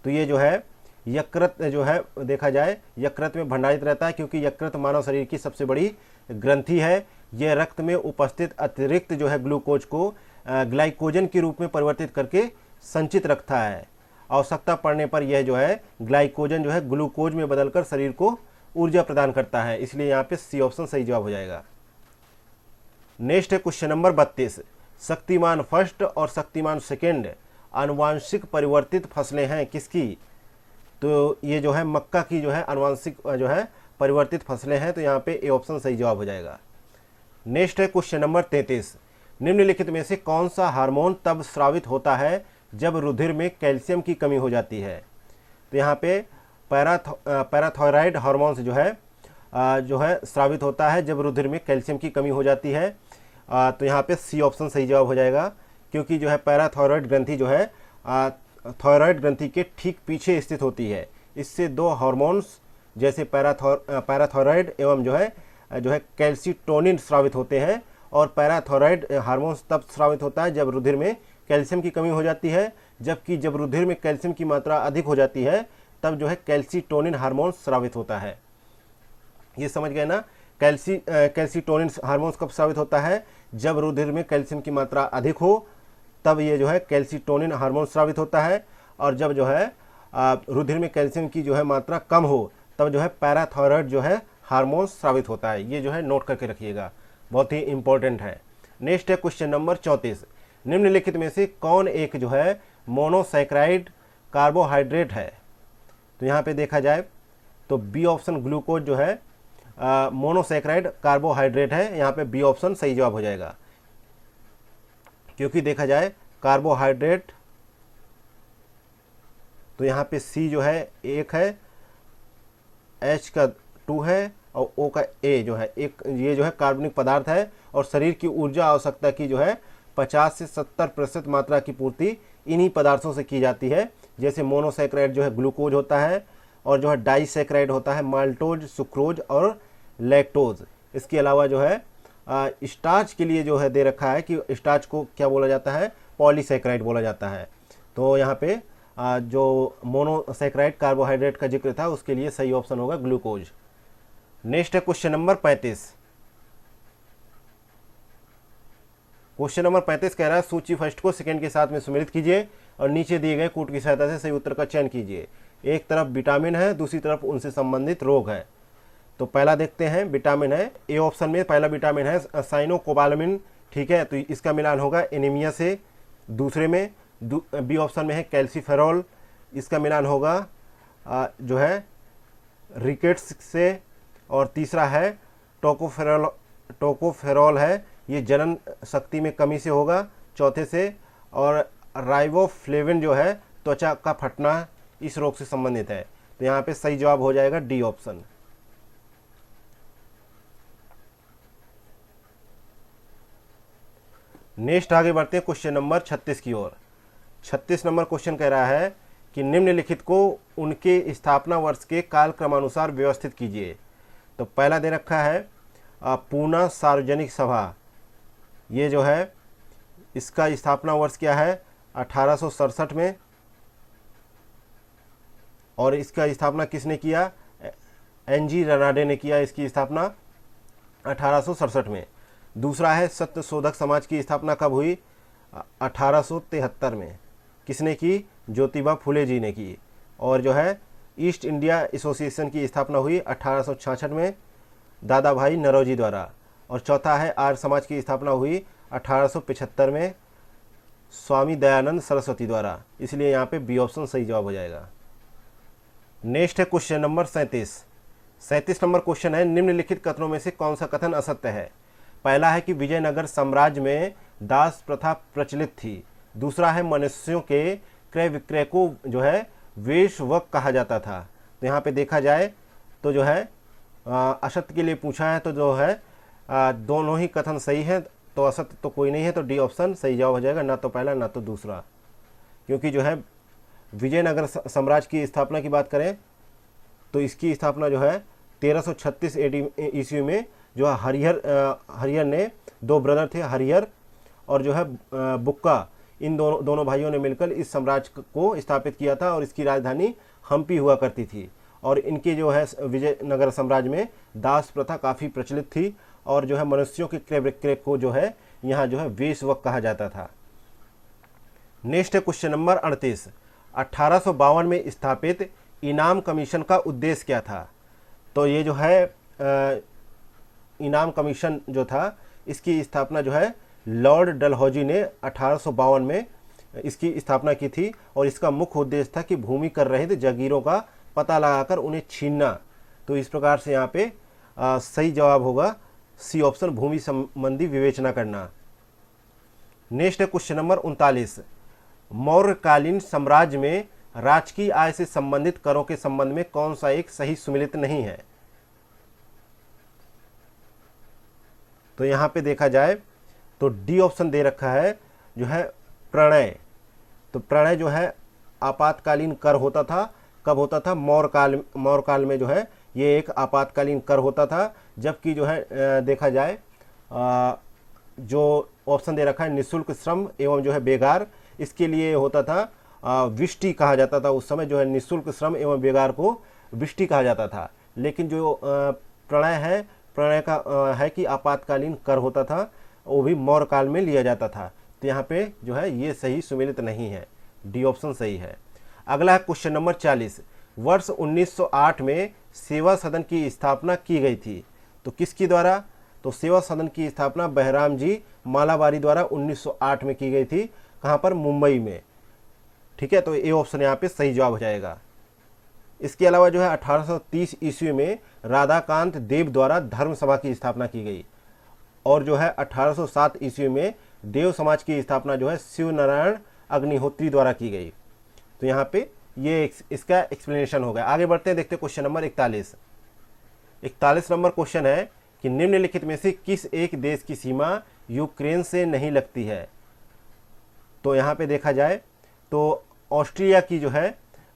तो ये जो है यकृत जो है देखा जाए यकृत में भंडारित रहता है, क्योंकि यकृत मानव शरीर की सबसे बड़ी ग्रंथि है। यह रक्त में उपस्थित अतिरिक्त जो है ग्लूकोज को ग्लाइकोजन के रूप में परिवर्तित करके संचित रखता है। आवश्यकता पड़ने पर यह जो है ग्लाइकोजन जो है ग्लूकोज में बदलकर शरीर को ऊर्जा प्रदान करता है, इसलिए यहाँ पे सी ऑप्शन सही जवाब हो जाएगा। नेक्स्ट है क्वेश्चन नंबर 32। शक्तिमान फर्स्ट और शक्तिमान सेकेंड आनुवांशिक परिवर्तित फसलें हैं किसकी। तो ये जो है मक्का की जो है आनुवांशिक जो है परिवर्तित फसलें हैं, तो यहाँ पे ए ऑप्शन सही जवाब हो जाएगा। नेक्स्ट है क्वेश्चन नंबर 33, निम्नलिखित में से कौन सा हार्मोन तब स्रावित होता है जब रुधिर में कैल्शियम की कमी हो जाती है। तो यहाँ पे पैराथायराइड हार्मोन जो है स्रावित होता है जब रुधिर में कैल्शियम की कमी हो जाती है। तो यहाँ पे सी ऑप्शन सही जवाब हो जाएगा, क्योंकि जो है पैराथायराइड ग्रंथि जो है थायराइड ग्रंथि के ठीक पीछे स्थित होती है। इससे दो हार्मोन्स जैसे पैराथायराइड एवं जो है कैल्सीटोनिन स्रावित होते हैं। और पैराथायराइड हार्मोन्स तब स्रावित होता है जब रुधिर में कैल्शियम की कमी हो जाती है, जबकि जब रुधिर में कैल्शियम की मात्रा अधिक हो जाती है तब जो है कैल्सीटोनिन हार्मोन स्रावित होता है। ये समझ गए ना। कैल्सीटोनिन हार्मोन्स कब स्रावित होता है, जब रुधिर में कैल्शियम की मात्रा अधिक हो तब ये जो है कैल्सीटोनिन हार्मोन स्रावित होता है, और जब जो है रुधिर में कैल्शियम की जो है मात्रा कम हो तब जो है पैराथायराइड जो है हार्मोन स्रावित होता है। ये जो है नोट करके रखिएगा, बहुत ही इंपॉर्टेंट है। नेक्स्ट है क्वेश्चन नंबर 34, निम्नलिखित में से कौन एक जो है मोनोसैकेराइड कार्बोहाइड्रेट है। तो यहाँ पे देखा जाए तो बी ऑप्शन ग्लूकोज जो है मोनोसैकेराइड कार्बोहाइड्रेट है। यहाँ पे बी ऑप्शन सही जवाब हो जाएगा, क्योंकि देखा जाए कार्बोहाइड्रेट तो यहाँ पे सी जो है 1 है, एच का 2 है और ओ का ए जो है एक, ये जो है कार्बनिक पदार्थ है। और शरीर की ऊर्जा आवश्यकता की जो है 50 से 70% मात्रा की पूर्ति इन्हीं पदार्थों से की जाती है। जैसे मोनोसैकेराइड जो है ग्लूकोज होता है, और जो है डाइसैकेराइड होता है माल्टोज, सुक्रोज और लैक्टोज। इसके अलावा जो है स्टार्च के लिए जो है दे रखा है कि स्टार्च को क्या बोला जाता है, पॉलीसैकेराइड बोला जाता है। तो यहाँ पे जो मोनोसैकेराइड कार्बोहाइड्रेट का जिक्र था उसके लिए सही ऑप्शन होगा ग्लूकोज। नेक्स्ट है क्वेश्चन नंबर 35। क्वेश्चन नंबर 35 कह रहा है सूची फर्स्ट को सेकंड के साथ में सम्मिलित कीजिए और नीचे दिए गए कूट की सहायता से सही उत्तर का चयन कीजिए। एक तरफ विटामिन है, दूसरी तरफ उनसे संबंधित रोग है। तो पहला देखते हैं, विटामिन है। ए ऑप्शन में पहला विटामिन है साइनोकोबालामिन, ठीक है, तो इसका मिलान होगा एनीमिया से। दूसरे में बी ऑप्शन में है कैल्सीफेरॉल, इसका मिलान होगा जो है रिकेट्स से। और तीसरा है टोकोफेरॉल है, ये जनन शक्ति में कमी से होगा चौथे से। और राइबोफ्लेविन जो है त्वचा का फटना, इस रोग से संबंधित है। तो यहाँ पे सही जवाब हो जाएगा डी ऑप्शन। नेक्स्ट आगे बढ़ते हैं क्वेश्चन नंबर 36 की ओर। 36 नंबर क्वेश्चन कह रहा है कि निम्नलिखित को उनके स्थापना वर्ष के काल क्रमानुसार व्यवस्थित कीजिए। तो पहला दे रखा है पूना सार्वजनिक सभा, ये जो है इसका स्थापना वर्ष क्या है 1867 में, और इसका स्थापना किसने किया, एनजी रनाडे ने किया इसकी स्थापना 1867 में। दूसरा है सत्यशोधक समाज की स्थापना कब हुई 1873 में, किसने की, ज्योतिबा फुले जी ने की। और जो है ईस्ट इंडिया एसोसिएशन की स्थापना हुई 1866 में दादा भाई नौरोजी द्वारा। और चौथा है आर्य समाज की स्थापना हुई 1875 में स्वामी दयानंद सरस्वती द्वारा, इसलिए यहाँ पे बी ऑप्शन सही जवाब हो जाएगा। नेक्स्ट है क्वेश्चन नंबर 37 नंबर क्वेश्चन है निम्नलिखित कथनों में से कौन सा कथन असत्य है। पहला है कि विजयनगर साम्राज्य में दास प्रथा प्रचलित थी। दूसरा है मनुष्यों के क्रय विक्रय को जो है वेश्वक कहा जाता था। तो यहाँ पे देखा जाए तो जो है असत्य के लिए पूछा है, तो जो है दोनों ही कथन सही है, तो असत्य तो कोई नहीं है, तो डी ऑप्शन सही जवाब हो जाएगा, ना तो पहला ना तो दूसरा। क्योंकि जो है विजयनगर साम्राज्य की स्थापना की बात करें तो इसकी स्थापना जो है 1336 AD ईस्वी में जो है हरिहर ने, दो ब्रदर थे हरिहर और जो है बुक्का, इन दोनों भाइयों ने मिलकर इस साम्राज्य को स्थापित किया था। और इसकी राजधानी हम्पी हुआ करती थी। और इनके जो है विजयनगर साम्राज्य में दास प्रथा काफ़ी प्रचलित थी, और जो है मनुष्यों के क्रय विक्रय को जो है यहाँ जो है वेश्वक कहा जाता था। नेक्स्ट है क्वेश्चन नंबर 38। 1852 में स्थापित इनाम कमीशन का उद्देश्य क्या था। तो ये जो है इनाम कमीशन जो था इसकी स्थापना जो है लॉर्ड डलहौजी ने 1852 में इसकी स्थापना की थी। और इसका मुख्य उद्देश्य था कि भूमि कर रहित जागीरों का पता लगाकर उन्हें छीनना। तो इस प्रकार से यहाँ पे सही जवाब होगा सी ऑप्शन भूमि संबंधी विवेचना करना। नेक्स्ट है क्वेश्चन नंबर 39, मौर्यकालीन साम्राज्य में राजकीय आय से संबंधित करों के संबंध में कौन सा एक सही सुमेलित नहीं है। तो यहां पे देखा जाए तो डी ऑप्शन दे रखा है जो है प्रणय। तो प्रणय जो है आपातकालीन कर होता था, कब होता था, मौर्य काल में जो है ये एक आपातकालीन कर होता था। जबकि जो है देखा जाए जो ऑप्शन दे रखा है निःशुल्क श्रम एवं जो है बेगार, इसके लिए होता था विष्टि कहा जाता था। उस समय जो है निःशुल्क श्रम एवं बेगार को विष्टि कहा जाता था। लेकिन जो प्रणय है, प्रणय का है कि आपातकालीन कर होता था, वो भी मौर्य काल में लिया जाता था। तो यहाँ पे जो है ये सही सुमेलित नहीं है, डी ऑप्शन सही है। अगला है क्वेश्चन नंबर 40, वर्ष 1908 में सेवा सदन की स्थापना की गई थी। तो किसके द्वारा? तो सेवा सदन की स्थापना बहराम जी मालाबारी द्वारा 1908 में की गई थी। कहाँ पर? मुंबई में। ठीक है, तो ए ऑप्शन यहाँ पे सही जवाब हो जाएगा। इसके अलावा जो है 1830 ईस्वी में राधाकांत देव द्वारा धर्म सभा की स्थापना की गई, और जो है 1807 ईस्वी में देव समाज की स्थापना जो है शिव नारायण अग्निहोत्री द्वारा की गई। तो यहाँ पे ये इसका एक्सप्लेनेशन हो गया। आगे बढ़ते हैं, देखते हैं क्वेश्चन नंबर 41। 41 नंबर क्वेश्चन है कि निम्नलिखित में से किस एक देश की सीमा यूक्रेन से नहीं लगती है। तो यहाँ पे देखा जाए तो ऑस्ट्रिया की जो है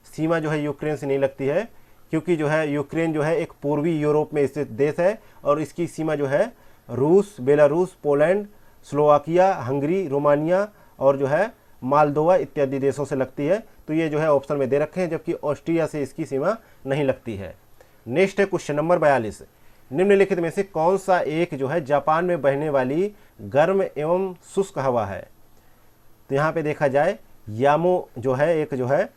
सीमा जो है यूक्रेन से नहीं लगती है, क्योंकि जो है यूक्रेन जो है एक पूर्वी यूरोप में स्थित देश है, और इसकी सीमा जो है रूस, Belarus, Poland, Slovakia, Hungary, Romania और जो है मालदोवा इत्यादि देशों से लगती है। तो ये जो है ऑप्शन में दे रखे हैं, जबकि ऑस्ट्रिया से इसकी सीमा नहीं लगती है। नेक्स्ट है क्वेश्चन नंबर 42, निम्नलिखित में से कौन सा एक जो है जापान में बहने वाली गर्म एवं शुष्क हवा है। तो यहाँ पे देखा जाए यामो जो है एक जो है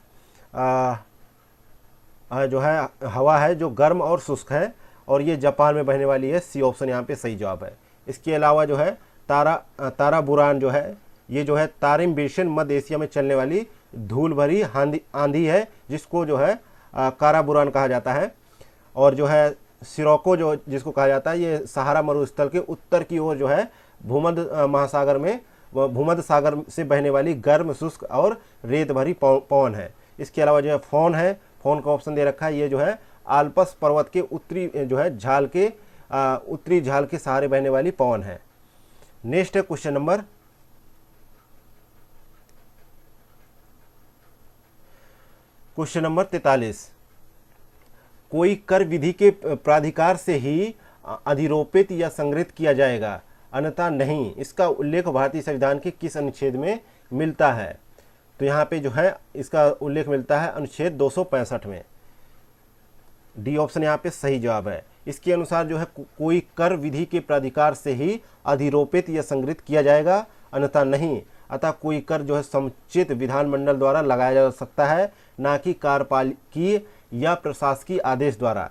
जो है हवा है जो गर्म और शुष्क है, और ये जापान में बहने वाली है। सी ऑप्शन यहाँ पे सही जवाब है। इसके अलावा जो है तारा बुरान जो है ये जो है तारिम बेशन मध्य एशिया में चलने वाली धूल भरी आंधी है, जिसको जो है कारा बुरान कहा जाता है। और जो है सिरोको जो जिसको कहा जाता है, ये सहारा मरुस्थल के उत्तर की ओर जो है भूमध्य सागर से बहने वाली गर्म, शुष्क और रेत भरी पवन है। इसके अलावा जो है फोन है, फोन का ऑप्शन दे रखा है, ये जो है आल्पस पर्वत के उत्तरी जो है उत्तरी झाल के सहारे बहने वाली पवन है। नेक्स्ट है क्वेश्चन नंबर 43, कोई कर विधि के प्राधिकार से ही अधिरोपित या संग्रहित किया जाएगा, अन्यथा नहीं। इसका उल्लेख भारतीय संविधान के किस अनुच्छेद में मिलता है। तो यहाँ पे जो है इसका उल्लेख मिलता है अनुच्छेद 265 में। डी ऑप्शन यहाँ पे सही जवाब है। इसके अनुसार जो है कोई कर विधि के प्राधिकार से ही अधिरोपित या संग्रहित किया जाएगा, अन्यथा नहीं। अतः कोई कर जो है समुचित विधानमंडल द्वारा लगाया जा सकता है, ना कि कार्यपालिकीय या प्रशासकीय आदेश द्वारा।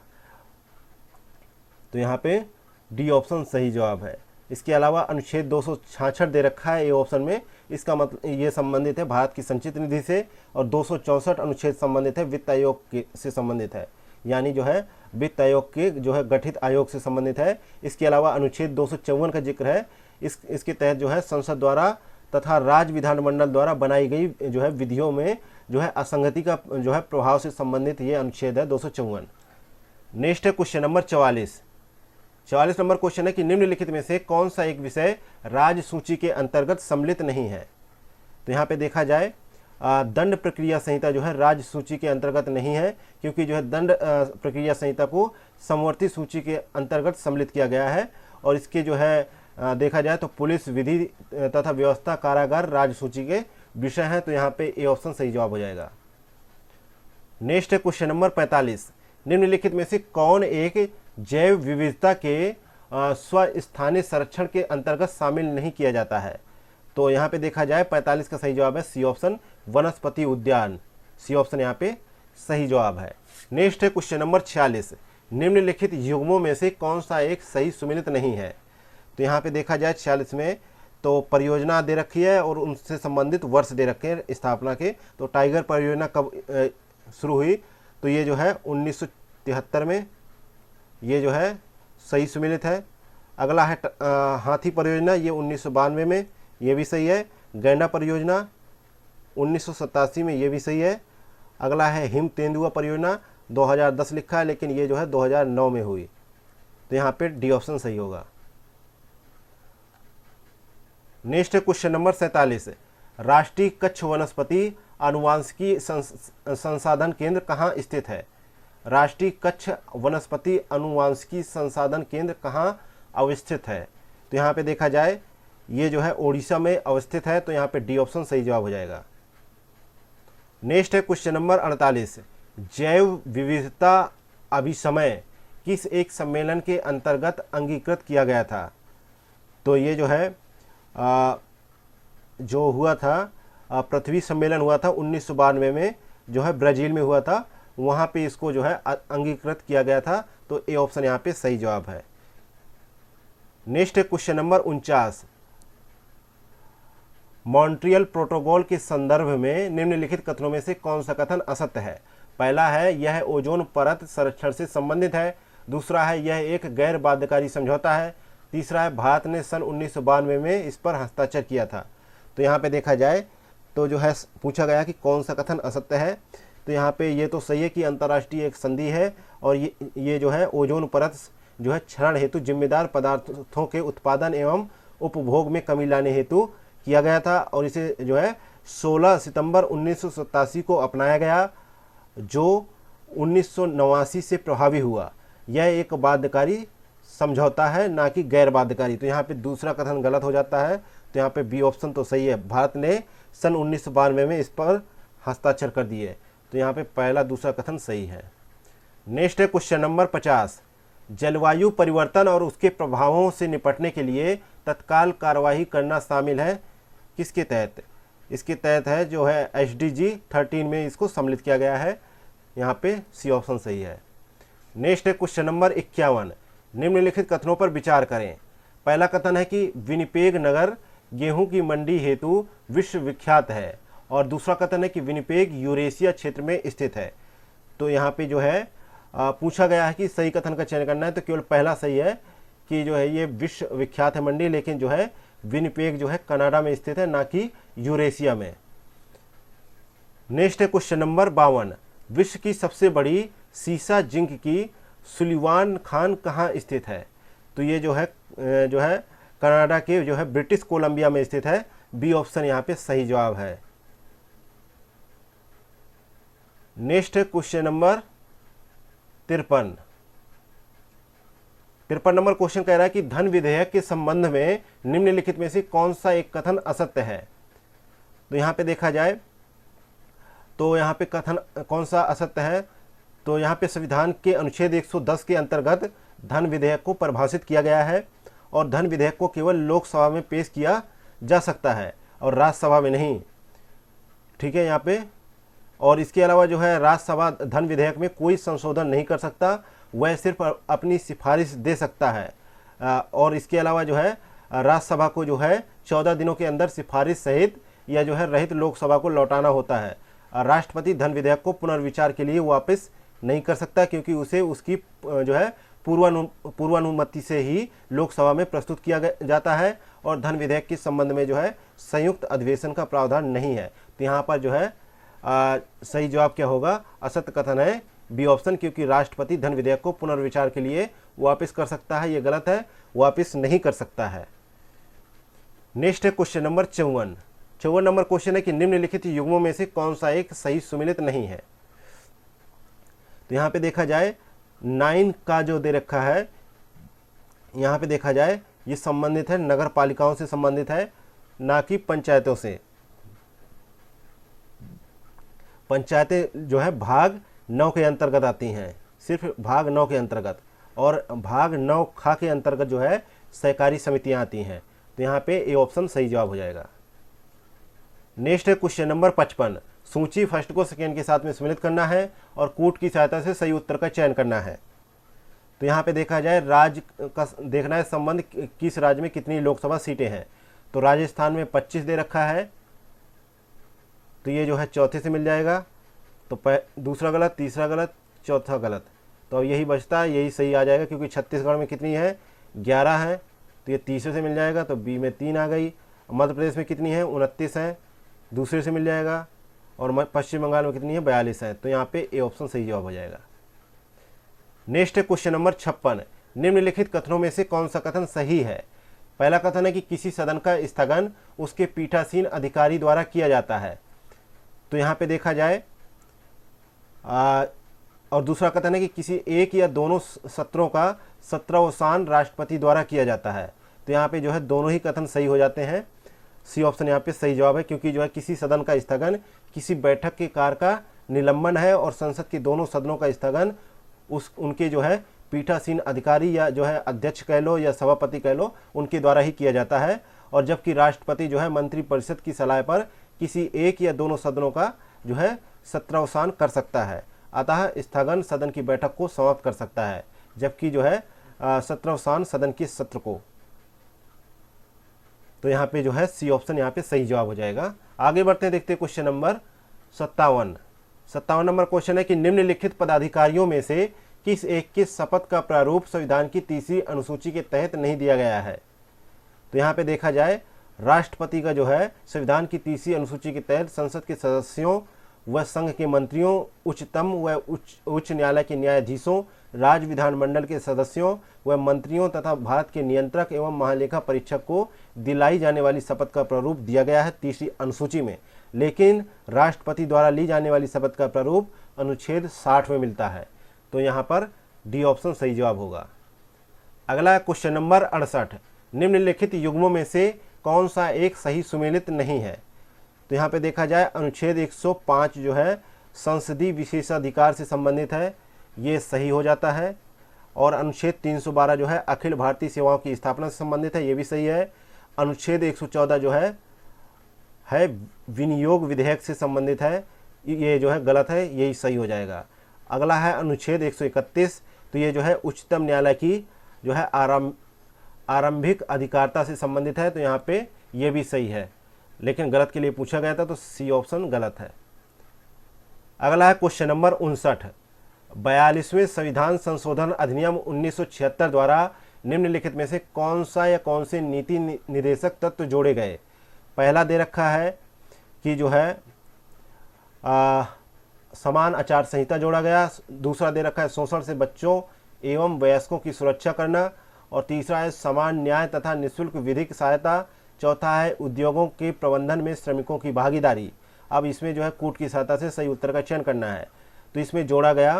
तो यहाँ पे डी ऑप्शन सही जवाब है। इसके अलावा अनुच्छेद 266 दे रखा है ए ऑप्शन में, इसका मतलब ये संबंधित है भारत की संचित निधि से, और 264 अनुच्छेद संबंधित है वित्त आयोग से संबंधित है, यानी जो है वित्त आयोग के जो है गठित आयोग से संबंधित है। इसके अलावा अनुच्छेद 254 का जिक्र है, इसके तहत जो है संसद द्वारा तथा राज्य विधानमंडल द्वारा बनाई गई जो है विधियों में जो है असंगति का जो है प्रभाव से संबंधित ये अनुच्छेद है 254। नेक्स्ट है क्वेश्चन नंबर 44 नंबर क्वेश्चन है कि निम्नलिखित में से कौन सा एक विषय राज्य सूची के अंतर्गत सम्मिलित नहीं है। तो यहाँ पे देखा जाए दंड प्रक्रिया संहिता जो है राज्य सूची के अंतर्गत नहीं है, क्योंकि जो है दंड प्रक्रिया संहिता को समवर्ती सूची के अंतर्गत सम्मिलित किया गया है, और इसके जो है देखा जाए तो पुलिस, विधि तथा व्यवस्था, कारागार राज्य सूची के विषय हैं। तो यहाँ पे ए ऑप्शन सही जवाब हो जाएगा। नेक्स्ट है क्वेश्चन नंबर 45, निम्नलिखित में से कौन एक जैव विविधता के स्वस्थानीय संरक्षण के अंतर्गत शामिल नहीं किया जाता है। तो यहाँ पे देखा जाए 45 का सही जवाब है सी ऑप्शन, वनस्पति उद्यान। सी ऑप्शन यहाँ पे सही जवाब है। नेक्स्ट है क्वेश्चन नंबर 46, निम्नलिखित युग्मों में से कौन सा एक सही सुमेलित नहीं है। तो यहाँ पे देखा जाए 46 में तो परियोजना दे रखी है और उनसे संबंधित वर्ष दे रखे हैं स्थापना के। तो टाइगर परियोजना कब शुरू हुई, तो ये जो है 1973 में, ये जो है सही सुमेलित है। अगला है हाथी परियोजना, ये 1992 में, ये भी सही है। गैंडा परियोजना 1987 में, ये भी सही है। अगला है हिम तेंदुआ परियोजना, 2010 लिखा है, लेकिन ये जो है 2009 में हुई, तो यहाँ पे डी ऑप्शन सही होगा। नेक्स्ट है क्वेश्चन नंबर 47, राष्ट्रीय कच्छ वनस्पति आनुवांशिकी संसाधन केंद्र कहाँ स्थित है? राष्ट्रीय कच्छ वनस्पति आनुवांशिकी संसाधन केंद्र कहाँ अवस्थित है? तो यहाँ पे देखा जाए ये जो है ओडिशा में अवस्थित है, तो यहाँ पे डी ऑप्शन सही जवाब हो जाएगा। नेक्स्ट है क्वेश्चन नंबर 48, जैव विविधता अभिसमय किस एक सम्मेलन के अंतर्गत अंगीकृत किया गया था? तो ये जो है जो हुआ था पृथ्वी सम्मेलन हुआ था 1992 में, जो है ब्राज़ील में हुआ था, वहाँ पे इसको जो है अंगीकृत किया गया था, तो ए ऑप्शन यहाँ पे सही जवाब है। नेक्स्ट है क्वेश्चन नंबर 49, मॉन्ट्रियल प्रोटोकॉल के संदर्भ में निम्नलिखित कथनों में से कौन सा कथन असत्य है? पहला है यह ओजोन परत संरक्षण से संबंधित है। दूसरा है यह एक गैर बाध्यकारी समझौता है। तीसरा है भारत ने सन 1992 में इस पर हस्ताक्षर किया था। तो यहाँ पे देखा जाए तो जो है पूछा गया कि कौन सा कथन असत्य है, तो यहाँ पे ये तो सही है कि अंतर्राष्ट्रीय एक संधि है और ये जो है ओजोन परत जो है क्षरण हेतु जिम्मेदार पदार्थों के उत्पादन एवं उपभोग में कमी लाने हेतु किया गया था, और इसे जो है 16 सितंबर 1987 को अपनाया गया, जो 1989 से प्रभावी हुआ। यह एक बाध्यकारी समझौता है, ना कि गैर बाध्यकारी। तो यहाँ पे दूसरा कथन गलत हो जाता है, तो यहाँ पे बी ऑप्शन तो सही है, भारत ने सन 1992 में इस पर हस्ताक्षर कर दिए, तो यहाँ पे पहला दूसरा कथन सही है। नेक्स्ट है क्वेश्चन नंबर 50, जलवायु परिवर्तन और उसके प्रभावों से निपटने के लिए तत्काल कार्रवाई करना शामिल है किसके तहत? इसके तहत है जो है SDG 13 में इसको सम्मिलित किया गया है, यहाँ पे सी ऑप्शन सही है। नेक्स्ट है क्वेश्चन नंबर 51, निम्नलिखित कथनों पर विचार करें। पहला कथन है कि विनिपेग नगर गेहूं की मंडी हेतु विश्व विख्यात है, और दूसरा कथन है कि विनिपेग यूरेशिया क्षेत्र में स्थित है। तो यहाँ पे जो है पूछा गया है कि सही कथन का चयन करना है, तो केवल पहला सही है कि जो है ये विश्व विख्यात है मंडी, लेकिन जो है विनिपेग जो है कनाडा में स्थित है, ना कि यूरेशिया में। नेक्स्ट है क्वेश्चन नंबर 52, विश्व की सबसे बड़ी सीसा जिंक की सुलिवान खान कहाँ स्थित है? तो ये जो है कनाडा के जो है ब्रिटिश कोलंबिया में स्थित है, बी ऑप्शन यहाँ पे सही जवाब है। नेक्स्ट है क्वेश्चन नंबर 53 नंबर क्वेश्चन कह रहा है कि धन विधेयक के संबंध में निम्नलिखित में से कौन सा एक कथन असत्य है? तो यहाँ पे देखा जाए तो यहाँ पे कथन कौन सा असत्य है, तो यहाँ पे संविधान के अनुच्छेद 110 के अंतर्गत धन विधेयक को परिभाषित किया गया है, और धन विधेयक को केवल लोकसभा में पेश किया जा सकता है और राज्यसभा में नहीं। ठीक है यहाँ पे, और इसके अलावा जो है राज्यसभा धन विधेयक में कोई संशोधन नहीं कर सकता, वह सिर्फ अपनी सिफारिश दे सकता है, और इसके अलावा जो है राज्यसभा को जो है 14 दिनों के अंदर सिफारिश सहित या जो है रहित लोकसभा को लौटाना होता है। राष्ट्रपति धन विधेयक को पुनर्विचार के लिए वापस नहीं कर सकता, क्योंकि उसे उसकी जो है पूर्वानुमति से ही लोकसभा में प्रस्तुत किया जाता है, और धन विधेयक के संबंध में जो है संयुक्त अधिवेशन का प्रावधान नहीं है। तो यहाँ पर जो है सही जवाब क्या होगा? असत्य कथन है बी ऑप्शन, क्योंकि राष्ट्रपति धन विधेयक को पुनर्विचार के लिए वापस कर सकता है, ये गलत है, वापस नहीं कर सकता है। नेक्स्ट है क्वेश्चन नंबर 54 नंबर क्वेश्चन है कि निम्नलिखित युग्मों में से कौन सा एक सही सुमेलित नहीं है? तो यहाँ पे देखा जाए 9 का जो दे रखा है, यहाँ पे देखा जाए ये संबंधित है नगर पालिकाओं से संबंधित है, ना कि पंचायतों से। पंचायतें जो है भाग 9 के अंतर्गत आती हैं, सिर्फ भाग 9 के अंतर्गत, और भाग 9 खा के अंतर्गत जो है सहकारी समितियां आती हैं। तो यहाँ पे ए ऑप्शन सही जवाब हो जाएगा। नेक्स्ट है क्वेश्चन नंबर 55, सूची फर्स्ट को सेकेंड के साथ में सम्मिलित करना है और कूट की सहायता से सही उत्तर का चयन करना है। तो यहाँ पे देखा जाए राज्य का देखना है संबंध, किस राज्य में कितनी लोकसभा सीटें हैं। तो राजस्थान में 25 दे रखा है, तो ये जो है चौथे से मिल जाएगा। तो दूसरा गलत, तीसरा गलत, चौथा गलत, तो अब यही बचता है, यही सही आ जाएगा, क्योंकि छत्तीसगढ़ में कितनी है? 11 है, तो ये तीसरे से मिल जाएगा, तो बी में 3 आ गई। मध्य प्रदेश में कितनी है, 29 है, दूसरे से मिल जाएगा। और पश्चिम बंगाल में कितनी है, 42 है। तो यहाँ पे ए ऑप्शन सही जवाब हो जाएगा। नेक्स्ट है क्वेश्चन नंबर 56। निम्नलिखित कथनों में से कौन सा कथन सही है। पहला कथन है कि किसी सदन का स्थगन उसके पीठासीन अधिकारी द्वारा किया जाता है। तो यहाँ पे देखा जाए और दूसरा कथन है कि किसी एक या दोनों सत्रों का सत्रावसान राष्ट्रपति द्वारा किया जाता है। तो यहाँ पे जो है दोनों ही कथन सही हो जाते हैं। सी ऑप्शन यहाँ पे सही जवाब है, क्योंकि जो है किसी सदन का स्थगन किसी बैठक के कार्य का निलंबन है और संसद के दोनों सदनों का स्थगन उनके जो है पीठासीन अधिकारी या जो है अध्यक्ष कह लो या सभापति कह लो, उनके द्वारा ही किया जाता है। और जबकि राष्ट्रपति जो है मंत्रिपरिषद की सलाह पर किसी एक या दोनों सदनों का जो है सत्रावसान कर सकता है। अतः स्थगन सदन की बैठक को समाप्त कर सकता है, जबकि जो है सत्रावसान सदन के सत्र को। तो यहाँ पे जो है सी ऑप्शन यहाँ पे सही जवाब हो जाएगा। आगे बढ़ते हैं, देखते हैं क्वेश्चन नंबर 57 नंबर क्वेश्चन है कि निम्नलिखित पदाधिकारियों में से किस एक के शपथ का प्रारूप संविधान की 3री अनुसूची के तहत नहीं दिया गया है। तो यहाँ पे देखा जाए राष्ट्रपति का जो है संविधान की 3री अनुसूची के तहत संसद के सदस्यों व संघ के मंत्रियों, उच्चतम व उच्च न्यायालय के न्यायाधीशों, राज्य विधानमंडल के सदस्यों व मंत्रियों तथा भारत के नियंत्रक एवं महालेखा परीक्षक को दिलाई जाने वाली शपथ का प्रारूप दिया गया है 3री अनुसूची में। लेकिन राष्ट्रपति द्वारा ली जाने वाली शपथ का प्रारूप अनुच्छेद 60 में मिलता है। तो यहाँ पर डी ऑप्शन सही जवाब होगा। अगला क्वेश्चन नंबर 68। निम्नलिखित युग्मों में से कौन सा एक सही सुमेलित नहीं है। तो यहाँ पे देखा जाए अनुच्छेद 105 जो है संसदीय विशेषाधिकार से संबंधित है, ये सही हो जाता है। और अनुच्छेद 312 जो है अखिल भारतीय सेवाओं की स्थापना से संबंधित है, ये भी सही है। अनुच्छेद 114 जो है विनियोग विधेयक से संबंधित है, ये जो है गलत है, यही सही हो जाएगा। अगला है अनुच्छेद 131, तो ये जो है उच्चतम न्यायालय की जो है आरंभिक अधिकारता से संबंधित है, तो यहाँ पे ये भी सही है, लेकिन गलत के लिए पूछा गया था, तो सी ऑप्शन गलत है। अगला है क्वेश्चन नंबर 59। 42वें संविधान संशोधन अधिनियम 1976 द्वारा निम्नलिखित में से कौन सा या कौन से नीति निर्देशक तत्व जोड़े गए। पहला दे रखा है कि जो है समान आचार संहिता जोड़ा गया। दूसरा दे रखा है शोषण से बच्चों एवं वयस्कों की सुरक्षा करना। और तीसरा है समान न्याय तथा निःशुल्क विधिक सहायता। चौथा है उद्योगों के प्रबंधन में श्रमिकों की भागीदारी। अब इसमें जो है कूट की सहायता से सही उत्तर का चयन करना है। तो इसमें जोड़ा गया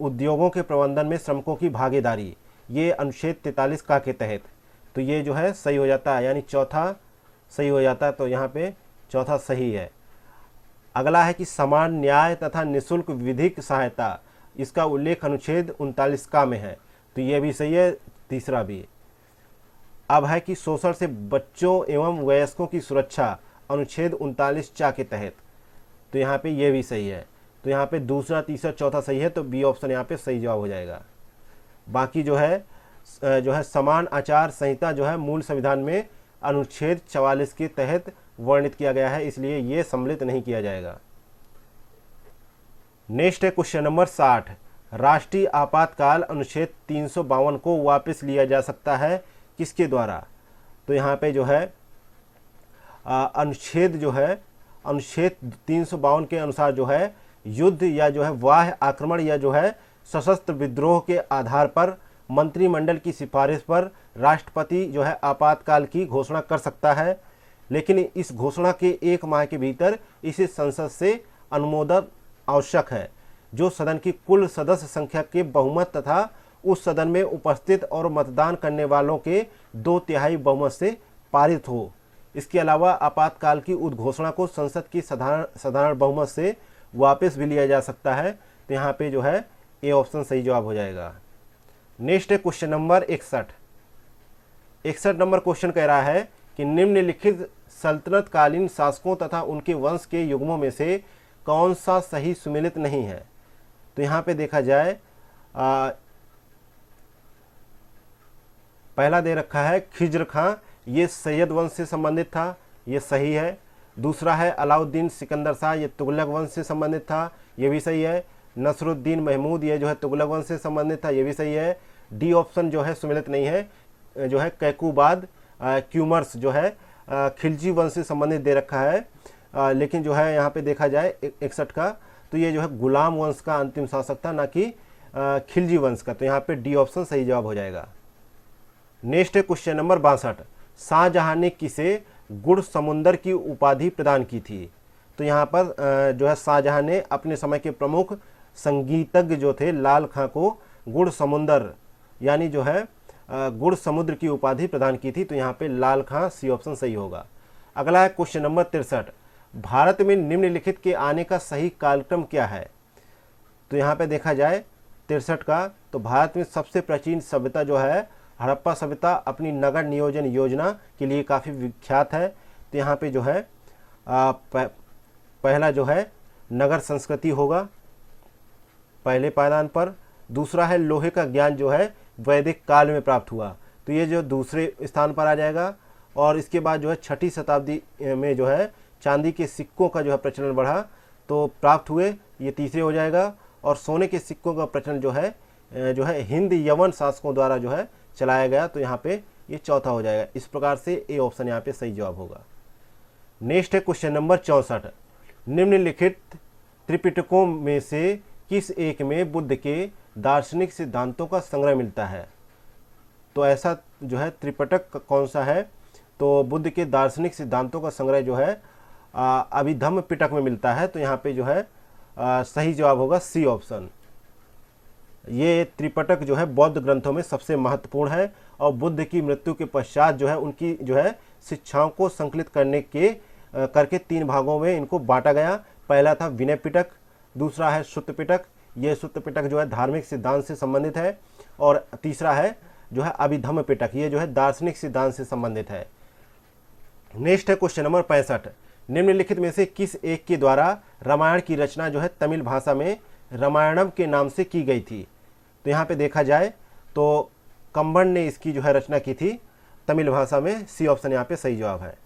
उद्योगों के प्रबंधन में श्रमिकों की भागीदारी, ये अनुच्छेद 43 का के तहत। तो ये जो है सही हो जाता है, यानी चौथा सही हो जाता है। तो यहाँ पे चौथा सही है। अगला है कि समान न्याय तथा निःशुल्क विधिक सहायता, इसका उल्लेख अनुच्छेद 39 का में है, तो ये भी सही है, तीसरा भी। अब है कि शोषण से बच्चों एवं वयस्कों की सुरक्षा, अनुच्छेद 39 चा के तहत, तो यहाँ पे ये भी सही है। तो यहाँ पे दूसरा तीसरा चौथा सही है, तो बी ऑप्शन यहाँ पे सही जवाब हो जाएगा। बाकी जो है समान आचार संहिता जो है मूल संविधान में अनुच्छेद 44 के तहत वर्णित किया गया है, इसलिए ये सम्मिलित नहीं किया जाएगा। नेक्स्ट है क्वेश्चन नंबर 60। राष्ट्रीय आपातकाल अनुच्छेद 352 को वापस लिया जा सकता है किसके द्वारा। तो यहाँ पे जो है अनुच्छेद 352 के अनुसार जो है युद्ध या जो है बाह्य आक्रमण या जो है सशस्त्र विद्रोह के आधार पर मंत्रिमंडल की सिफारिश पर राष्ट्रपति जो है आपातकाल की घोषणा कर सकता है, लेकिन इस घोषणा के 1 माह के भीतर इसे संसद से अनुमोदन आवश्यक है, जो सदन की कुल सदस्य संख्या के बहुमत तथा उस सदन में उपस्थित और मतदान करने वालों के 2/3 बहुमत से पारित हो। इसके अलावा आपातकाल की उद्घोषणा को संसद की साधारण बहुमत से वापस भी लिया जा सकता है। तो यहाँ पे जो है ए ऑप्शन सही जवाब हो जाएगा। नेक्स्ट है क्वेश्चन नंबर 61। 61 नंबर क्वेश्चन कह रहा है कि निम्नलिखित सल्तनतकालीन शासकों तथा उनके वंश के युग्मों में से कौन सा सही सुमेलित नहीं है। तो यहाँ पे देखा जाए पहला दे रखा है खिज्र खां, ये सैयद वंश से संबंधित था, ये सही है। दूसरा है अलाउद्दीन सिकंदर शाह, ये तुगलक वंश से संबंधित था, ये भी सही है। नसरुद्दीन महमूद, ये जो है तुगलक वंश से संबंधित था, ये भी सही है। डी ऑप्शन जो है सुमेलित नहीं है, जो है कैकुबाद क्यूमर्स जो है खिलजी वंश से संबंधित दे रखा है, लेकिन जो है यहाँ पे देखा जाए 61 का, तो ये जो है गुलाम वंश का अंतिम शासक था, ना कि खिलजी वंश का। तो यहाँ पे डी ऑप्शन सही जवाब हो जाएगा। नेक्स्ट है क्वेश्चन नंबर 62, शाहजहां ने किसे गुड़ समुंदर की उपाधि प्रदान की थी? तो यहाँ पर जो है शाहजहां ने अपने समय के प्रमुख संगीतज्ञ जो थे लाल खां को गुड़ समुंदर यानी जो है गुड़ समुद्र की उपाधि प्रदान की थी। तो यहाँ पे लाल खां, सी ऑप्शन सही होगा। अगला है क्वेश्चन नंबर 63, भारत में निम्नलिखित के आने का सही कालक्रम क्या है? तो यहाँ पे देखा जाए 63 का, तो भारत में सबसे प्राचीन सभ्यता जो है हड़प्पा सभ्यता अपनी नगर नियोजन योजना के लिए काफ़ी विख्यात है। तो यहाँ पे जो है पहला जो है नगर संस्कृति होगा पहले पायदान पर। दूसरा है लोहे का ज्ञान जो है वैदिक काल में प्राप्त हुआ, तो ये जो दूसरे स्थान पर आ जाएगा। और इसके बाद जो है 6ठी शताब्दी में जो है चांदी के सिक्कों का जो है प्रचलन बढ़ा, तो प्राप्त हुए, ये तीसरे हो जाएगा। और सोने के सिक्कों का प्रचलन जो है हिंद यवन शासकों द्वारा जो है चलाया गया, तो यहाँ पे ये चौथा हो जाएगा। इस प्रकार से ए ऑप्शन यहाँ पे सही जवाब होगा। नेक्स्ट है क्वेश्चन नंबर 64, निम्नलिखित त्रिपिटकों में से किस एक में बुद्ध के दार्शनिक सिद्धांतों का संग्रह मिलता है? तो ऐसा जो है त्रिपिटक कौन सा है? तो बुद्ध के दार्शनिक सिद्धांतों का संग्रह जो है अभिधम्म पिटक में मिलता है। तो यहाँ पे जो है सही जवाब होगा सी ऑप्शन। ये त्रिपिटक जो है बौद्ध ग्रंथों में सबसे महत्वपूर्ण है और बुद्ध की मृत्यु के पश्चात जो है उनकी जो है शिक्षाओं को संकलित करके 3 भागों में इनको बांटा गया। पहला था विनय पिटक, दूसरा है सुत्त पिटक, ये सुत्त पिटक जो है धार्मिक सिद्धांत से संबंधित है, और तीसरा है जो है अभिधम्म पिटक, ये जो है दार्शनिक सिद्धांत से संबंधित है। नेक्स्ट है क्वेश्चन नंबर 65, निम्नलिखित में से किस एक के द्वारा रामायण की रचना जो है तमिल भाषा में रामायणम के नाम से की गई थी? तो यहाँ पे देखा जाए तो कंबन ने इसकी जो है रचना की थी तमिल भाषा में, सी ऑप्शन यहाँ पे सही जवाब है।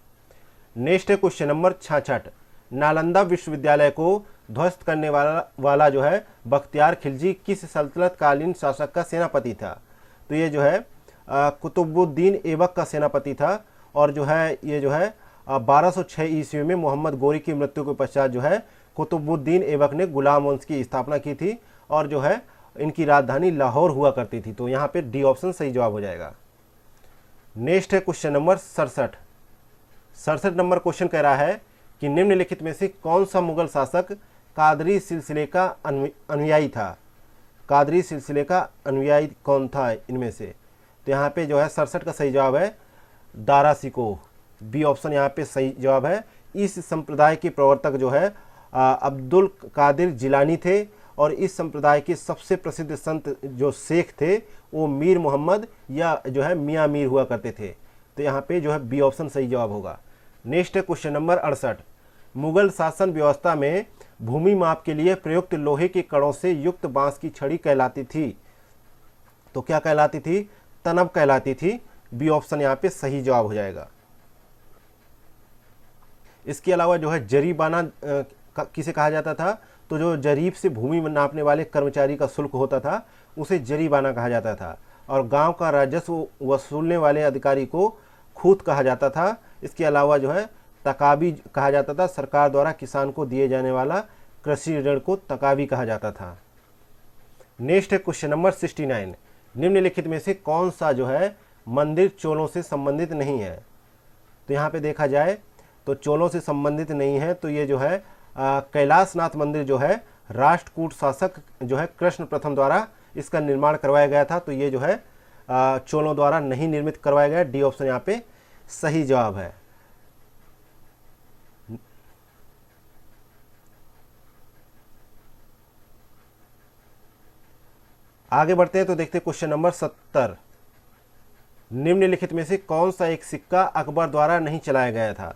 नेक्स्ट है क्वेश्चन नंबर 66, नालंदा विश्वविद्यालय को ध्वस्त करने वाला जो है बख्तियार खिलजी किस सल्तनत कालीन शासक का सेनापति था? तो ये जो है कुतुबुद्दीन ऐबक का सेनापति था, और जो है ये जो है 1206 ईस्वी में मोहम्मद गोरी की मृत्यु के पश्चात जो है कुतुबुद्दीन ऐबक ने गुलाम वंश की स्थापना की थी, और जो है इनकी राजधानी लाहौर हुआ करती थी। तो यहाँ पे डी ऑप्शन सही जवाब हो जाएगा। नेक्स्ट है क्वेश्चन नंबर 67 नंबर क्वेश्चन कह रहा है कि निम्नलिखित में से कौन सा मुगल शासक कादरी सिलसिले का अनुयायी था? कादरी सिलसिले का अनुयायी कौन था इनमें से? तो यहाँ पे जो है 67 का सही जवाब है दारा शिकोह, बी ऑप्शन यहाँ पे सही जवाब है। इस संप्रदाय के प्रवर्तक जो है अब्दुल कादिर जिलानी थे, और इस संप्रदाय के सबसे प्रसिद्ध संत जो शेख थे वो मीर मोहम्मद या जो है मियाँ मीर हुआ करते थे। तो यहाँ पे जो है बी ऑप्शन सही जवाब होगा। नेक्स्ट है क्वेश्चन नंबर 68, मुगल शासन व्यवस्था में भूमि माप के लिए प्रयुक्त लोहे के कणों से युक्त बांस की छड़ी कहलाती थी? तो क्या कहलाती थी? तनब कहलाती थी, बी ऑप्शन यहाँ पे सही जवाब हो जाएगा। इसके अलावा जो है जरीबाना किसे कहा जाता था? तो जो जरीब से भूमि नापने वाले कर्मचारी का शुल्क होता था उसे जरीबाना कहा जाता था, और गांव का राजस्व वसूलने वाले अधिकारी को खूत कहा जाता था। इसके अलावा जो है तकावी कहा जाता था, सरकार द्वारा किसान को दिए जाने वाला कृषि ऋण को तकावी कहा जाता था। नेक्स्ट है क्वेश्चन नंबर 69, निम्नलिखित में से कौन सा जो है मंदिर चोलों से संबंधित नहीं है? तो यहाँ पे देखा जाए तो चोलों से संबंधित नहीं है, तो ये जो है कैलाशनाथ मंदिर जो है राष्ट्रकूट शासक जो है कृष्ण प्रथम द्वारा इसका निर्माण करवाया गया था। तो ये जो है चोलों द्वारा नहीं निर्मित करवाया गया, डी ऑप्शन यहाँ पे सही जवाब है। आगे बढ़ते हैं तो देखते हैं क्वेश्चन नंबर 70, निम्नलिखित में से कौन सा एक सिक्का अकबर द्वारा नहीं चलाया गया था?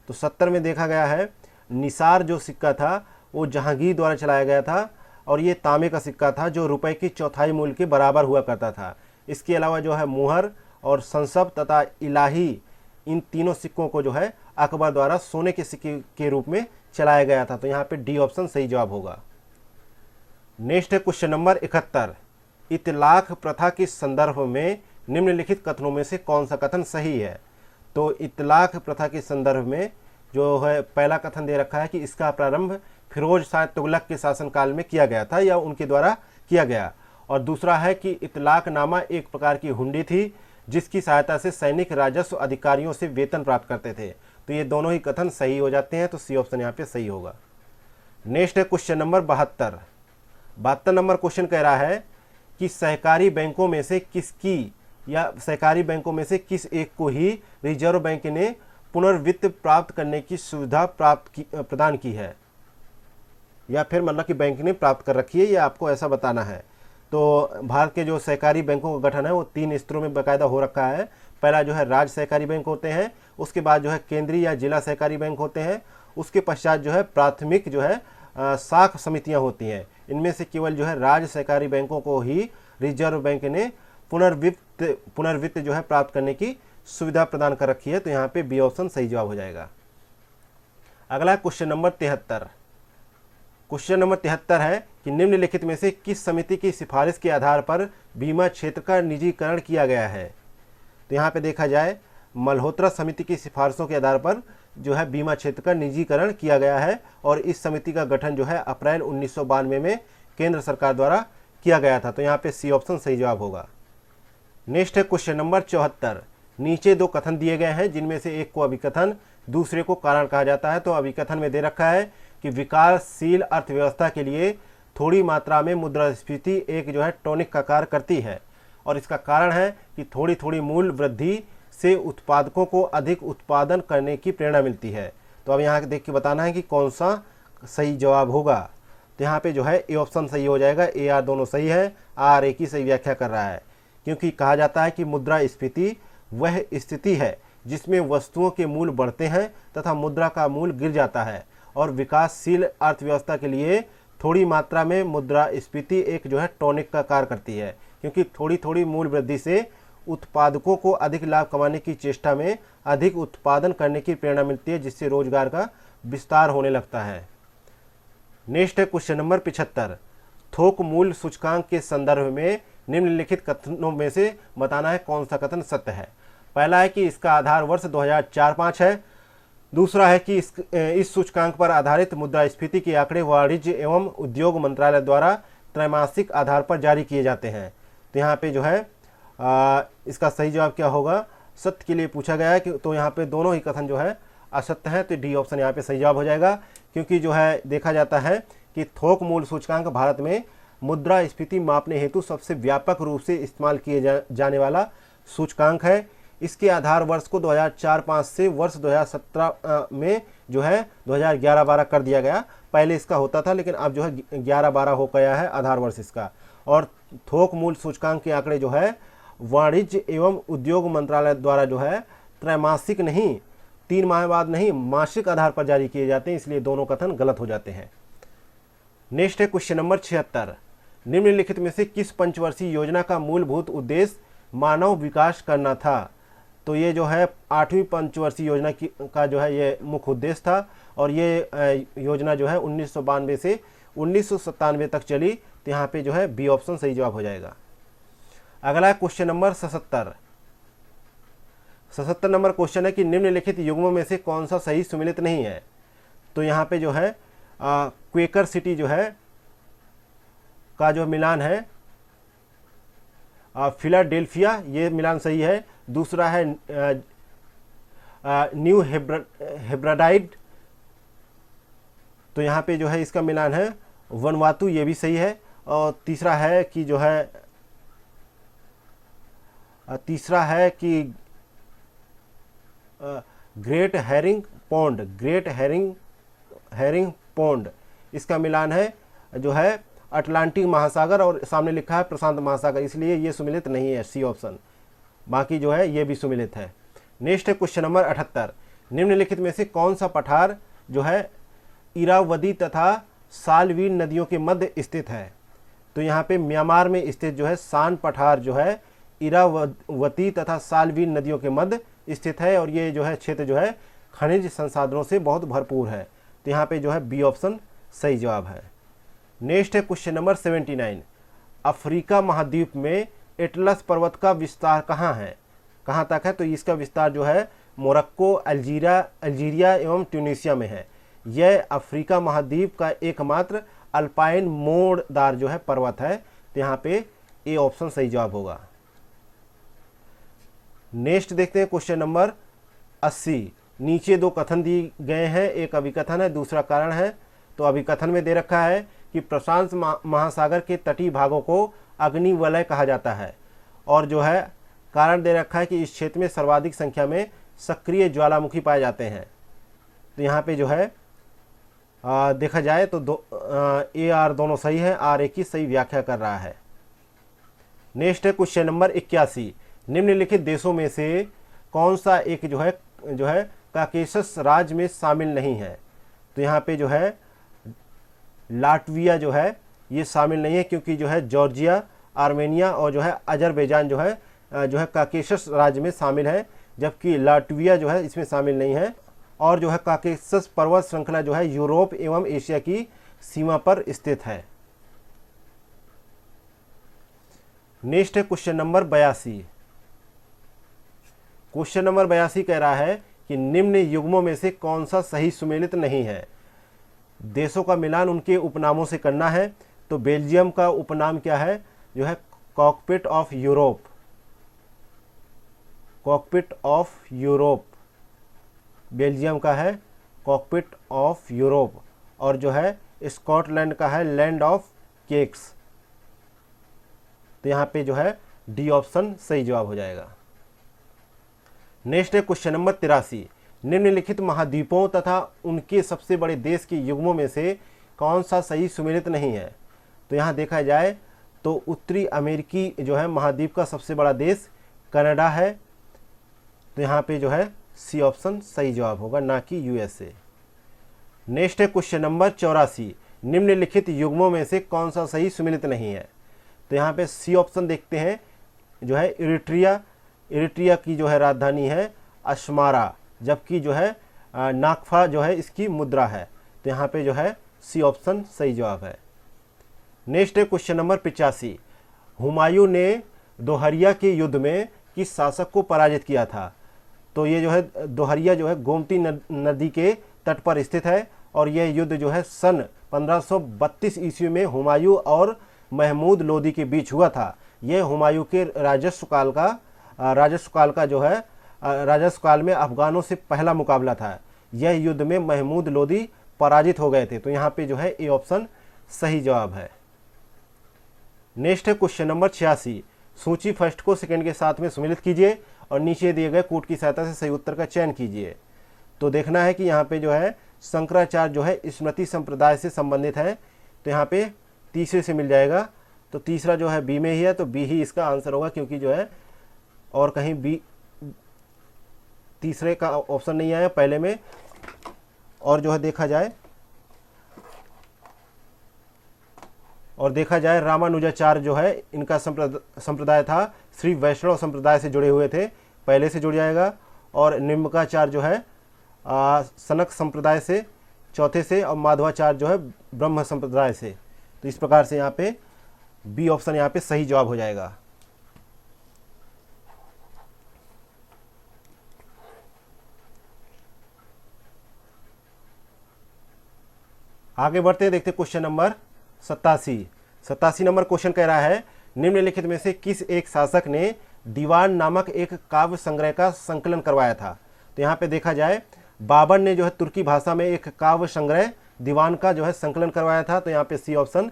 तो 70 में देखा गया है निसार जो सिक्का था वो जहांगीर द्वारा चलाया गया था, और ये तांबे का सिक्का था जो रुपए की चौथाई मूल्य के बराबर हुआ करता था। इसके अलावा जो है मुहर और संसब तथा इलाही, इन तीनों सिक्कों को जो है अकबर द्वारा सोने के सिक्के के रूप में चलाया गया था। तो यहाँ पे डी ऑप्शन सही जवाब होगा। नेक्स्ट है क्वेश्चन नंबर 71, इतलाक प्रथा के संदर्भ में निम्नलिखित कथनों में से कौन सा कथन सही है। तो इतलाक प्रथा के संदर्भ में जो है पहला कथन दे रखा है कि इसका प्रारंभ फिरोज शाह तुगलक के शासनकाल में किया गया था या उनके द्वारा किया गया। और दूसरा है कि इतलाकनामा एक प्रकार की हुंडी थी जिसकी सहायता से सैनिक राजस्व अधिकारियों से वेतन प्राप्त करते थे। तो ये दोनों ही कथन सही हो जाते हैं, तो सी ऑप्शन यहाँ पे सही होगा। नेक्स्ट है क्वेश्चन नंबर 72 नंबर क्वेश्चन कह रहा है कि सहकारी बैंकों में से किस एक को ही रिजर्व बैंक ने पुनर्वित्त प्राप्त करने की सुविधा प्रदान की है, या फिर मतलब कि बैंक ने प्राप्त कर रखी है, ये आपको ऐसा बताना है। तो भारत के जो सहकारी बैंकों का गठन है वो 3 स्तरों में बाकायदा हो रखा है। पहला जो है राज्य सहकारी बैंक होते हैं, उसके बाद जो है केंद्रीय या जिला सहकारी बैंक होते हैं, उसके पश्चात जो है प्राथमिक जो है शाख समितियां होती हैं। इनमें से केवल जो है राज्य सहकारी बैंकों को ही रिजर्व बैंक ने पुनर्वित्त जो है प्राप्त करने की सुविधा प्रदान कर रखी है। तो यहाँ पे बी ऑप्शन सही जवाब हो जाएगा। अगला क्वेश्चन नंबर 73। क्वेश्चन नंबर 73 है कि निम्नलिखित में से किस समिति की सिफारिश के आधार पर बीमा क्षेत्र का निजीकरण किया गया है। तो यहाँ पे देखा जाए मल्होत्रा समिति की सिफारिशों के आधार पर जो है बीमा क्षेत्र का निजीकरण किया गया है और इस समिति का गठन जो है अप्रैल 1992 में केंद्र सरकार द्वारा किया गया था। तो यहाँ पे सी ऑप्शन सही जवाब होगा। नेक्स्ट है क्वेश्चन नंबर 74। नीचे 2 कथन दिए गए हैं जिनमें से एक को अभिकथन दूसरे को कारण कहा जाता है। तो अभिकथन में दे रखा है कि विकासशील अर्थव्यवस्था के लिए थोड़ी मात्रा में मुद्रास्फीति एक जो है टॉनिक का कार्य करती है और इसका कारण है कि थोड़ी थोड़ी मूल्य वृद्धि से उत्पादकों को अधिक उत्पादन करने की प्रेरणा मिलती है। तो अब यहाँ देख के बताना है कि कौन सा सही जवाब होगा। तो यहाँ पे जो है ए ऑप्शन सही हो जाएगा। ए आर दोनों सही है, आर एक ही सही व्याख्या कर रहा है, क्योंकि कहा जाता है कि मुद्रास्फीति वह स्थिति है जिसमें वस्तुओं के मूल्य बढ़ते हैं तथा मुद्रा का मूल्य गिर जाता है और विकासशील अर्थव्यवस्था के लिए थोड़ी मात्रा में मुद्रास्फीति एक जो है टॉनिक का कार्य करती है, क्योंकि थोड़ी थोड़ी मूल्य वृद्धि से उत्पादकों को अधिक लाभ कमाने की चेष्टा में अधिक उत्पादन करने की प्रेरणा मिलती है, जिससे रोजगार का विस्तार होने लगता है। नेक्स्ट है क्वेश्चन नंबर 75। थोक मूल्य सूचकांक के संदर्भ में निम्नलिखित कथनों में से बताना है कौन सा कथन सत्य है। पहला है कि इसका आधार वर्ष 2004-05 है। दूसरा है कि इस सूचकांक पर आधारित मुद्रास्फीति के आंकड़े वाणिज्य एवं उद्योग मंत्रालय द्वारा त्रैमासिक आधार पर जारी किए जाते हैं। तो यहाँ पे जो है इसका सही जवाब क्या होगा, सत्य के लिए पूछा गया है कि तो यहाँ पे दोनों ही कथन जो है असत्य है। तो डी ऑप्शन यहाँ पे सही जवाब हो जाएगा, क्योंकि जो है देखा जाता है कि थोक मूल्य सूचकांक भारत में मुद्रास्फीति मापने हेतु सबसे व्यापक रूप से इस्तेमाल किए जाने वाला सूचकांक है। इसके आधार वर्ष को 2004-05 से वर्ष 2017 में जो है 2011-12 कर दिया गया। पहले इसका होता था लेकिन अब जो है 11-12 हो गया है आधार वर्ष इसका। और थोक मूल्य सूचकांक के आंकड़े जो है वाणिज्य एवं उद्योग मंत्रालय द्वारा जो है त्रैमासिक नहीं, 3 माह बाद नहीं, मासिक आधार पर जारी किए जाते हैं, इसलिए दोनों कथन गलत हो जाते हैं। नेक्स्ट है क्वेश्चन नंबर 76। निम्नलिखित में से किस पंचवर्षीय योजना का मूलभूत उद्देश्य मानव विकास करना था। तो ये जो है 8वीं पंचवर्षीय योजना का जो है ये मुख्य उद्देश्य था और ये योजना जो है 1992 से 1997 तक चली। तो यहाँ पे जो है बी ऑप्शन सही जवाब हो जाएगा। अगला क्वेश्चन नंबर 77 नंबर क्वेश्चन है कि निम्नलिखित युग्मों में से कौन सा सही सुमेलित नहीं है। तो यहाँ पे जो है क्वेकर सिटी जो है का जो मिलान है फिलाडेल्फिया, ये मिलान सही है। दूसरा है न्यू हेब्राडाइड, तो यहाँ पे जो है इसका मिलान है वनवातु, ये भी सही है। और तीसरा है कि जो है ग्रेट हैरिंग पॉन्ड, इसका मिलान है जो है अटलांटिक महासागर और सामने लिखा है प्रशांत महासागर, इसलिए ये सुमिलित नहीं है, सी ऑप्शन। बाकी जो है ये भी सुमिलित है। नेक्स्ट है क्वेश्चन नंबर 78। निम्नलिखित में से कौन सा पठार जो है इरावदी तथा सालवीन नदियों के मध्य स्थित है। तो यहाँ पे म्यांमार में स्थित जो है सान पठार जो है इरावती तथा सालवीन नदियों के मध्य स्थित है और ये जो है क्षेत्र जो है खनिज संसाधनों से बहुत भरपूर है। तो यहाँ पे जो है बी ऑप्शन सही जवाब है। नेक्स्ट है क्वेश्चन नंबर 79। अफ्रीका महाद्वीप में एटलस पर्वत का विस्तार कहाँ है, कहाँ तक है? तो इसका विस्तार जो है मोरक्को, अल्जीरिया एवं ट्यूनीशिया में है। यह अफ्रीका महाद्वीप का एकमात्र अल्पाइन मोड़दार जो है पर्वत है। तो यहाँ पे ए ऑप्शन सही जवाब होगा। नेक्स्ट देखते हैं क्वेश्चन नंबर 80। नीचे दो कथन दिए गए हैं, एक अभिकथन है, दूसरा कारण है। तो अभिकथन में दे रखा है कि प्रशांत महासागर के तटीय भागों को अग्निवलय कहा जाता है, और जो है कारण दे रखा है कि इस क्षेत्र में सर्वाधिक संख्या में सक्रिय ज्वालामुखी पाए जाते हैं। तो यहाँ पे जो है देखा जाए तो ए आर दोनों सही है, आर ए की सही व्याख्या कर रहा है। नेक्स्ट है क्वेश्चन नंबर 81। निम्नलिखित देशों में से कौन सा एक जो है काकेशस राज्य में शामिल नहीं है? तो यहाँ पे जो है लाटविया जो है ये शामिल नहीं है, क्योंकि जो है जॉर्जिया, आर्मेनिया और जो है अजरबैजान जो है काकेशस राज्य में शामिल है, जबकि लाटविया जो है इसमें शामिल नहीं है। और जो है काकेशस पर्वत श्रृंखला जो है यूरोप एवं एशिया की सीमा पर स्थित है। नेक्स्ट है क्वेश्चन नंबर 82। क्वेश्चन नंबर 82 कह रहा है कि निम्न युग्मों में से कौन सा सही सुमेलित नहीं है? देशों का मिलान उनके उपनामों से करना है। तो बेल्जियम का उपनाम क्या है? जो है cockpit of Europe, cockpit of Europe Belgium का है कॉकपिट ऑफ यूरोप। और जो है स्कॉटलैंड का है लैंड ऑफ केक्स। तो यहाँ पे जो है डी ऑप्शन सही जवाब हो जाएगा। नेक्स्ट है क्वेश्चन नंबर 83। निम्नलिखित महाद्वीपों तथा उनके सबसे बड़े देश के युग्मों में से कौन सा सही सुमेलित नहीं है? तो यहाँ देखा जाए तो उत्तरी अमेरिकी जो है महाद्वीप का सबसे बड़ा देश कनाडा है। तो यहाँ पे जो है सी ऑप्शन सही जवाब होगा, ना कि यूएसए। नेक्स्ट है क्वेश्चन नंबर 84। निम्नलिखित युग्मों में से कौन सा सही सुमेलित नहीं है? तो यहाँ पे सी ऑप्शन देखते हैं, जो है इरिट्रिया की जो है राजधानी है अस्मारा, जबकि जो है नाकफा जो है इसकी मुद्रा है। तो यहाँ पे जो है सी ऑप्शन सही जवाब है। नेक्स्ट है क्वेश्चन नंबर 85। हुमायूं ने दोहरिया के युद्ध में किस शासक को पराजित किया था? तो ये जो है दोहरिया जो है गोमती नदी के तट पर स्थित है, और यह युद्ध जो है सन 1532 ईस्वी में हुमायूं और महमूद लोदी के बीच हुआ था। यह हुमायूं के राजस्व काल में अफगानों से पहला मुकाबला था। यह युद्ध में महमूद लोदी पराजित हो गए थे। तो यहाँ पे जो है ए ऑप्शन सही जवाब है। नेक्स्ट है क्वेश्चन नंबर 86। सूची फर्स्ट को सेकंड के साथ में सम्मिलित कीजिए और नीचे दिए गए कूट की सहायता से सही उत्तर का चयन कीजिए। तो देखना है कि यहाँ पे जो है शंकराचार्य जो है स्मृति संप्रदाय से संबंधित है। तो यहाँ पे तीसरे से मिल जाएगा। तो तीसरा जो है बी में ही है, तो बी ही इसका आंसर होगा, क्योंकि जो है और कहीं बी तीसरे का ऑप्शन नहीं आया पहले में। और जो है देखा जाए रामानुजाचार्य जो है इनका संप्रदाय था श्री वैष्णव संप्रदाय से जुड़े हुए थे, पहले से जुड़ जाएगा। और निम्बकाचार्य जो है सनक संप्रदाय से चौथे से, और माधवाचार्य जो है ब्रह्म संप्रदाय से। तो इस प्रकार से यहाँ पे बी ऑप्शन यहाँ पे सही जवाब हो जाएगा। आगे बढ़ते हैं, देखते क्वेश्चन नंबर 87 नंबर क्वेश्चन कह रहा है निम्नलिखित में से किस एक शासक ने दीवान नामक एक काव्य संग्रह का संकलन करवाया था? तो यहाँ पे देखा जाए बाबर ने जो है तुर्की भाषा में एक काव्य संग्रह दीवान का जो है संकलन करवाया था। तो यहाँ पे सी ऑप्शन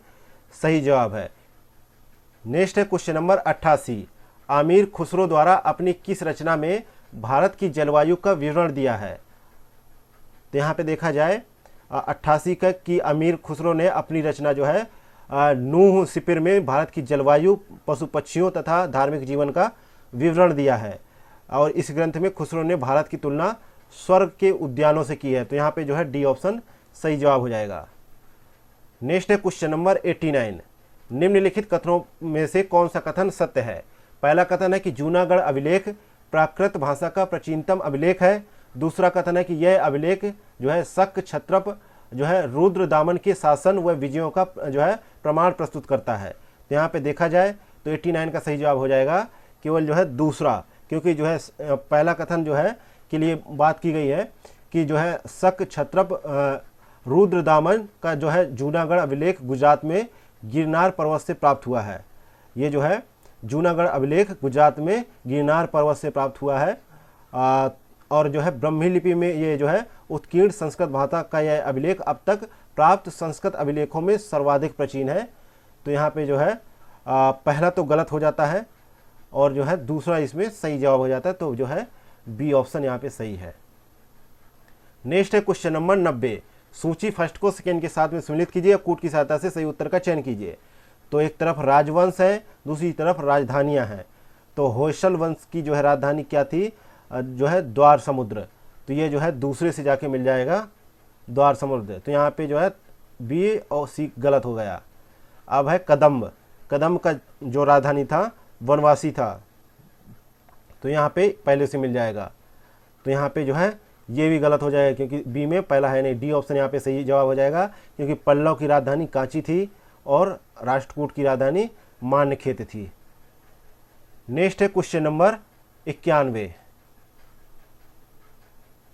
सही जवाब है। नेक्स्ट है क्वेश्चन नंबर 88। आमिर खुसरो द्वारा अपनी किस रचना में भारत की जलवायु का विवरण दिया है? तो यहाँ पे देखा जाए 88 का कि आमिर खुसरो ने अपनी रचना जो है नूह सिपिर में भारत की जलवायु, पशु पक्षियों तथा धार्मिक जीवन का विवरण दिया है। और इस ग्रंथ में खुसरो ने भारत की तुलना स्वर्ग के उद्यानों से की है। तो यहाँ पे जो है डी ऑप्शन सही जवाब हो जाएगा। नेक्स्ट है क्वेश्चन नंबर 89। निम्नलिखित कथनों में से कौन सा कथन सत्य है? पहला कथन है कि जूनागढ़ अभिलेख प्राकृत भाषा का प्राचीनतम अभिलेख है। दूसरा कथन है कि यह अभिलेख जो है शक, क्षत्रप जो है रुद्र दामन के शासन व विजयों का जो है प्रमाण प्रस्तुत करता है। तो यहाँ पे देखा जाए तो 89 का सही जवाब हो जाएगा केवल जो है दूसरा, क्योंकि जो है पहला कथन जो है के लिए बात की गई है कि जो है शक क्षत्रप रुद्रदामन का जो है जूनागढ़ अभिलेख गुजरात में गिरनार पर्वत से प्राप्त हुआ है। ये जो है जूनागढ़ अभिलेख गुजरात में गिरनार पर्वत से प्राप्त हुआ है। और जो है ब्रह्मी लिपि में ये जो है उत्कीर्ण संस्कृत भाषा का यह अभिलेख अब तक प्राप्त संस्कृत अभिलेखों में सर्वाधिक प्राचीन है। तो यहाँ पे जो है पहला तो गलत हो जाता है और जो है दूसरा इसमें सही जवाब हो जाता है, तो जो है बी ऑप्शन यहाँ पे सही है। नेक्स्ट है क्वेश्चन नंबर 90। सूची फर्स्ट को सेकेंड के साथ में सम्मिलित कीजिए, कूट की सहायता से सही उत्तर का चयन कीजिए। तो एक तरफ राजवंश है, दूसरी तरफ राजधानियां हैं। तो होयसल वंश की जो है राजधानी क्या थी, जो है द्वार समुद्र। तो ये जो है दूसरे से जाके मिल जाएगा द्वार समुद्र। तो यहाँ पे जो है बी और सी गलत हो गया। अब है कदम्ब। कदम्ब का जो राजधानी था वनवासी था, तो यहाँ पे पहले से मिल जाएगा। तो यहाँ पे जो है ये भी गलत हो जाएगा क्योंकि बी में पहला है नहीं। डी ऑप्शन यहाँ पे सही जवाब हो जाएगा क्योंकि पल्लव की राजधानी कांची थी और राष्ट्रकूट की राजधानी मान्यखेत थी। नेक्स्ट है क्वेश्चन नंबर 91।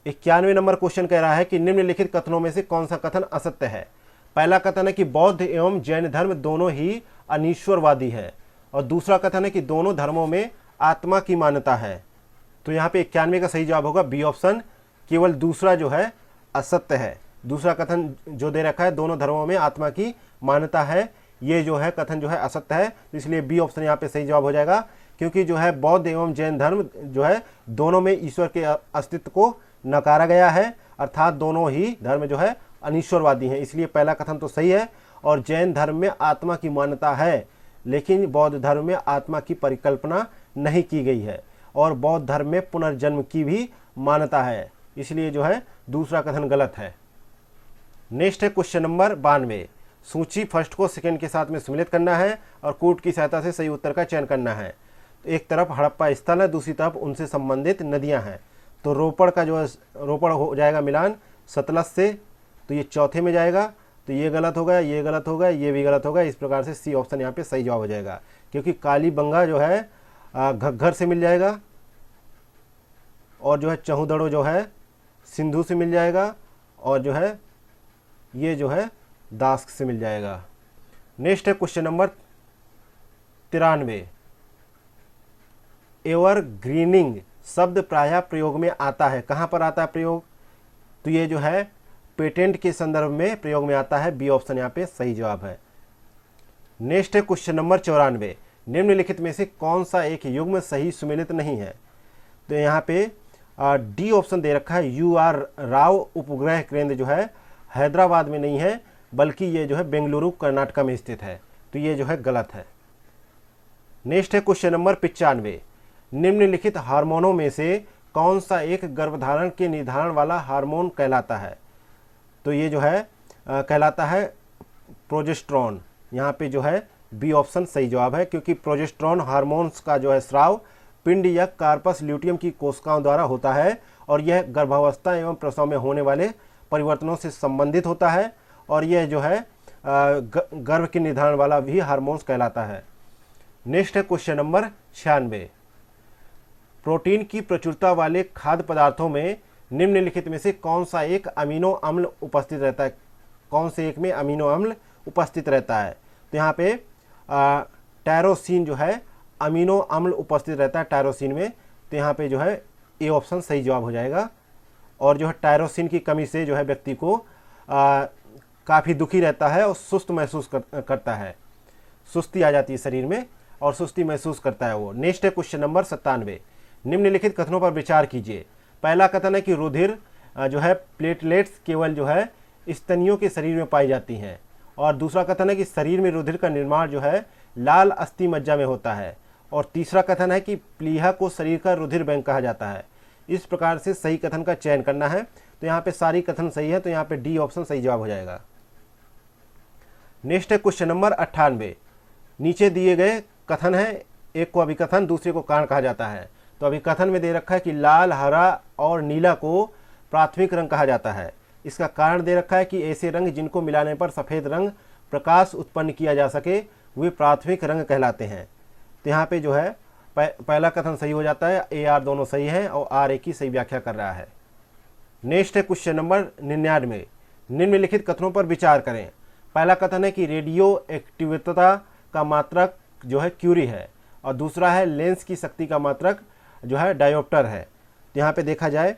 91 नंबर क्वेश्चन कह रहा है कि निम्नलिखित कथनों में से कौन सा कथन असत्य है। पहला कथन है कि बौद्ध एवं जैन धर्म दोनों ही अनीश्वरवादी है और दूसरा कथन है कि दोनों धर्मों में आत्मा की मान्यता है। तो यहाँ पे 91 का सही जवाब होगा बी ऑप्शन, केवल दूसरा जो है असत्य है। दूसरा कथन जो दे रखा है दोनों धर्मों में आत्मा की मान्यता है, ये जो है कथन जो है असत्य है। तो इसलिए बी ऑप्शन यहाँ पे सही जवाब हो जाएगा क्योंकि जो है बौद्ध एवं जैन धर्म जो है दोनों में ईश्वर के अस्तित्व को नकारा गया है, अर्थात दोनों ही धर्म जो है अनीश्वरवादी हैं। इसलिए पहला कथन तो सही है। और जैन धर्म में आत्मा की मान्यता है लेकिन बौद्ध धर्म में आत्मा की परिकल्पना नहीं की गई है और बौद्ध धर्म में पुनर्जन्म की भी मान्यता है, इसलिए जो है दूसरा कथन गलत है। नेक्स्ट है क्वेश्चन नंबर 92। सूची फर्स्ट को सेकंड के साथ में सम्मिलित करना है और कूट की सहायता से सही उत्तर का चयन करना है। तो एक तरफ हड़प्पा स्थल है, दूसरी तरफ उनसे संबंधित नदियां हैं। तो रोपड़ का जो है रोपड़ हो जाएगा मिलान सतलज से, तो ये चौथे में जाएगा। तो ये गलत हो गया, ये गलत हो गया, ये भी गलत हो गया। इस प्रकार से सी ऑप्शन यहाँ पे सही जवाब हो जाएगा क्योंकि कालीबंगा जो है घग्घर से मिल जाएगा और जो है चहुदड़ो जो है सिंधु से मिल जाएगा और जो है ये जो है दास्क से मिल जाएगा। नेक्स्ट है क्वेश्चन नंबर 93। एवरग्रीनिंग शब्द प्रायः प्रयोग में आता है, कहाँ पर आता है प्रयोग, तो ये जो है पेटेंट के संदर्भ में प्रयोग में आता है। बी ऑप्शन यहाँ पे सही जवाब है। नेक्स्ट है क्वेश्चन नंबर 94। निम्नलिखित में से कौन सा एक युग्म सही सुमेलित नहीं है। तो यहाँ पे डी ऑप्शन दे रखा है UR राव उपग्रह केंद्र जो है हैदराबाद में नहीं है बल्कि ये जो है बेंगलुरु कर्नाटक में स्थित है, तो ये जो है गलत है। नेक्स्ट है क्वेश्चन नंबर 95। निम्नलिखित हार्मोनों में से कौन सा एक गर्भधारण के निर्धारण वाला हार्मोन कहलाता है। तो ये जो है कहलाता है प्रोजेस्टेरॉन। यहाँ पे जो है बी ऑप्शन सही जवाब है क्योंकि प्रोजेस्टेरॉन हार्मोन्स का जो है स्राव पिंड या कार्पस ल्यूटियम की कोशिकाओं द्वारा होता है और यह गर्भावस्था एवं प्रसव में होने वाले परिवर्तनों से संबंधित होता है और यह जो है गर्भ के निर्धारण वाला भी हार्मोन्स कहलाता है। नेक्स्ट है क्वेश्चन नंबर 96। प्रोटीन की प्रचुरता वाले खाद्य पदार्थों में निम्नलिखित में से कौन सा एक अमीनो अम्ल उपस्थित रहता है, कौन से एक में अमीनो अम्ल उपस्थित रहता है। तो यहाँ पे टायरोसिन जो है अमीनो अम्ल उपस्थित रहता है टायरोसिन में, तो यहाँ पे जो है ए ऑप्शन सही जवाब हो जाएगा। और जो है टायरोसिन की कमी से जो है व्यक्ति को काफ़ी दुखी रहता है और सुस्त महसूस करता है, सुस्ती आ जाती है शरीर में और सुस्ती महसूस करता है वो। नेक्स्ट है क्वेश्चन नंबर 97। निम्नलिखित कथनों पर विचार कीजिए। पहला कथन है कि रुधिर जो है प्लेटलेट्स केवल जो है स्तनियों के शरीर में पाई जाती हैं और दूसरा कथन है कि शरीर में रुधिर का निर्माण जो है लाल अस्थि मज्जा में होता है और तीसरा कथन है कि प्लीहा को शरीर का रुधिर बैंक कहा जाता है। इस प्रकार से सही कथन का चयन करना है। तो यहाँ पे सारी कथन सही है, तो यहाँ पे डी ऑप्शन सही जवाब हो जाएगा। नेक्स्ट है क्वेश्चन नंबर 98। नीचे दिए गए कथन है, एक को अभिकथन दूसरे को कारण कहा जाता है। तो अभिकथन में दे रखा है कि लाल, हरा और नीला को प्राथमिक रंग कहा जाता है। इसका कारण दे रखा है कि ऐसे रंग जिनको मिलाने पर सफ़ेद रंग प्रकाश उत्पन्न किया जा सके वे प्राथमिक रंग कहलाते हैं। तो यहाँ पे जो है पहला कथन सही हो जाता है, ए आर दोनों सही हैं और आर ए की सही व्याख्या कर रहा है। नेक्स्ट है क्वेश्चन नंबर 99। निम्नलिखित कथनों पर विचार करें। पहला कथन है कि रेडियो एक्टिवता का मात्रक जो है क्यूरी है, और दूसरा है लेंस की शक्ति का मात्रक जो है डायोप्टर है। तो यहाँ पे देखा जाए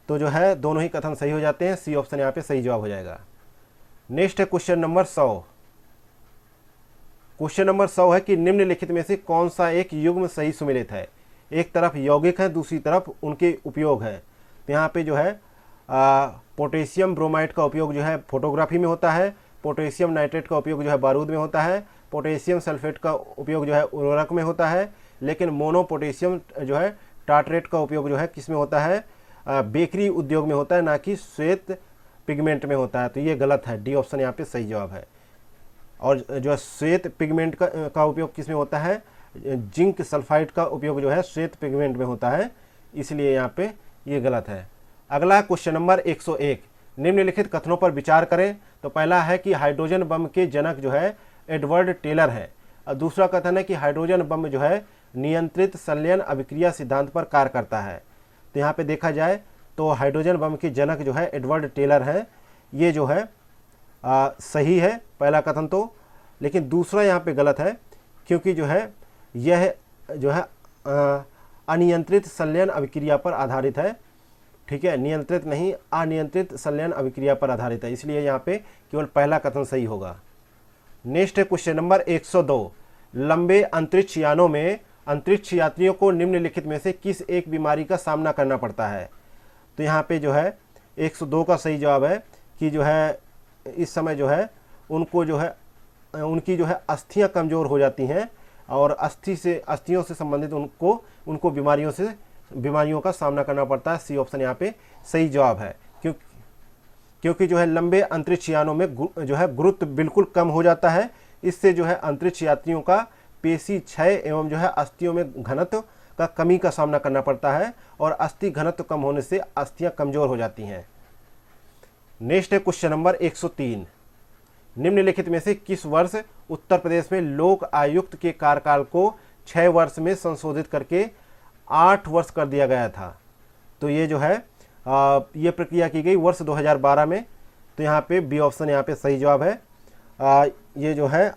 तो जो है दोनों ही कथन सही हो जाते हैं, सी ऑप्शन यहाँ पे सही जवाब हो जाएगा। नेक्स्ट है क्वेश्चन नंबर 100। क्वेश्चन नंबर 100 है कि निम्नलिखित में से कौन सा एक युग्म सही सुमेलित है। एक तरफ यौगिक है, दूसरी तरफ उनके उपयोग है। तो यहाँ पे जो है पोटेशियम ब्रोमाइड का उपयोग जो है फोटोग्राफी में होता है, पोटेशियम नाइट्रेट का उपयोग जो है बारूद में होता है, पोटेशियम सल्फेट का उपयोग जो है उर्वरक में होता है, लेकिन मोनो पोटेशियम जो है टार्ट्रेट का उपयोग जो है किस में होता है, बेकरी उद्योग में होता है, ना कि श्वेत पिगमेंट में होता है। तो ये गलत है, डी ऑप्शन यहाँ पे सही जवाब है। और जो है श्वेत पिगमेंट का उपयोग किस में होता है, जिंक सल्फाइड का उपयोग जो है श्वेत पिगमेंट में होता है, इसलिए यहाँ पे ये गलत है। अगला क्वेश्चन नंबर 101। निम्नलिखित कथनों पर विचार करें। तो पहला है कि हाइड्रोजन बम के जनक जो है एडवर्ड टेलर है, और दूसरा कथन है कि हाइड्रोजन बम जो है नियंत्रित संलयन अभिक्रिया सिद्धांत पर कार्य करता है। तो यहाँ पे देखा जाए तो हाइड्रोजन बम के जनक जो है एडवर्ड टेलर है, ये जो है सही है पहला कथन तो, लेकिन दूसरा यहाँ पे गलत है, क्योंकि जो है यह जो है अनियंत्रित संलयन अभिक्रिया पर आधारित है। ठीक है, नियंत्रित नहीं, अनियंत्रित संलयन अभिक्रिया पर आधारित है, इसलिए यहाँ पे केवल पहला कथन सही होगा। नेक्स्ट है क्वेश्चन नंबर 102। लंबे अंतरिक्ष यानों में अंतरिक्ष यात्रियों को निम्नलिखित में से किस एक बीमारी का सामना करना पड़ता है। तो यहाँ पे जो है 102 का सही जवाब है कि जो है इस समय जो है उनको जो है उनकी जो है अस्थियां कमज़ोर हो जाती हैं, और अस्थियों से संबंधित उनको बीमारियों का सामना करना पड़ता है। सी ऑप्शन यहाँ पे सही जवाब है, क्योंकि जो है लंबे अंतरिक्ष यानों में जो है गुरुत्व बिल्कुल कम हो जाता है। इससे जो है अंतरिक्ष यात्रियों का पेशी क्षय एवं जो है अस्थियों में घनत्व का कमी का सामना करना पड़ता है, और अस्थि घनत्व कम होने से अस्थियां कमज़ोर हो जाती हैं। नेक्स्ट है क्वेश्चन नंबर 103। निम्नलिखित में से किस वर्ष उत्तर प्रदेश में लोक आयुक्त के कार्यकाल को 6 वर्ष में संशोधित करके 8 वर्ष कर दिया गया था। तो ये जो है ये प्रक्रिया की गई वर्ष 2012 में। तो यहाँ पे बी ऑप्शन यहाँ पे सही जवाब है। ये जो है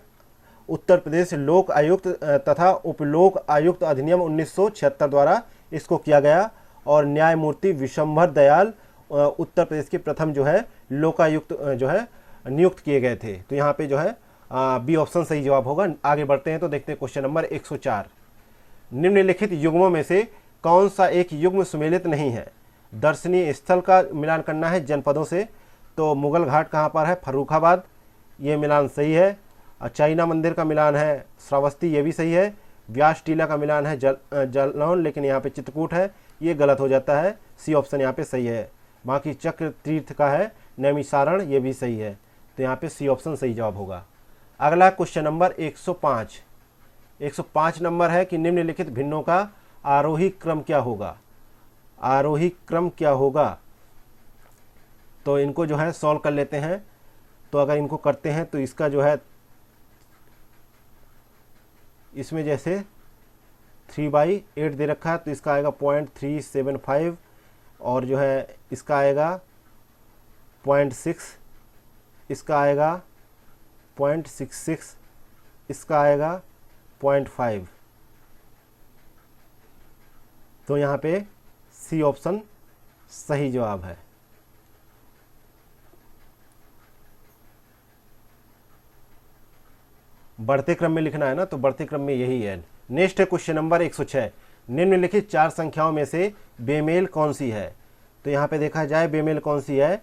उत्तर प्रदेश लोक आयुक्त तथा उपलोक आयुक्त अधिनियम 1976 द्वारा इसको किया गया, और न्यायमूर्ति विशंभर दयाल उत्तर प्रदेश के प्रथम जो है लोकायुक्त जो है नियुक्त किए गए थे। तो यहाँ पे जो है बी ऑप्शन सही जवाब होगा। आगे बढ़ते हैं तो देखते हैं क्वेश्चन नंबर 104। निम्नलिखित युग्मों में से कौन सा एक युग्म सुमेलित नहीं है। दर्शनीय स्थल का मिलान करना है जनपदों से। तो मुगल घाट कहाँ पर है, फर्रुखाबाद, ये मिलान सही है। चाइना मंदिर का मिलान है श्रावस्ती, ये भी सही है। व्यास टीला का मिलान है जालौन, लेकिन यहाँ पे चित्रकूट है, ये गलत हो जाता है। सी ऑप्शन यहाँ पे सही है। बाकी चक्र तीर्थ का है नैमिषारण, ये भी सही है। तो यहाँ पे सी ऑप्शन सही जवाब होगा। अगला क्वेश्चन नंबर 105। 105 नंबर है कि निम्नलिखित भिन्नों का आरोही क्रम क्या होगा। आरोही क्रम क्या होगा, तो इनको जो है सॉल्व कर लेते हैं। तो अगर इनको करते हैं तो इसका जो है इसमें जैसे 3/8 दे रखा है, तो इसका आएगा 0.375, और जो है इसका आएगा 0.6, इसका आएगा 0.66, इसका आएगा 0.5। तो यहाँ पे सी ऑप्शन सही जवाब है। बढ़ते क्रम में लिखना है ना, तो बढ़ते क्रम में यही है। नेक्स्ट है क्वेश्चन नंबर 106। निम्नलिखित 4 संख्याओं में से बेमेल कौन सी है। तो यहाँ पे देखा जाए बेमेल कौन सी है,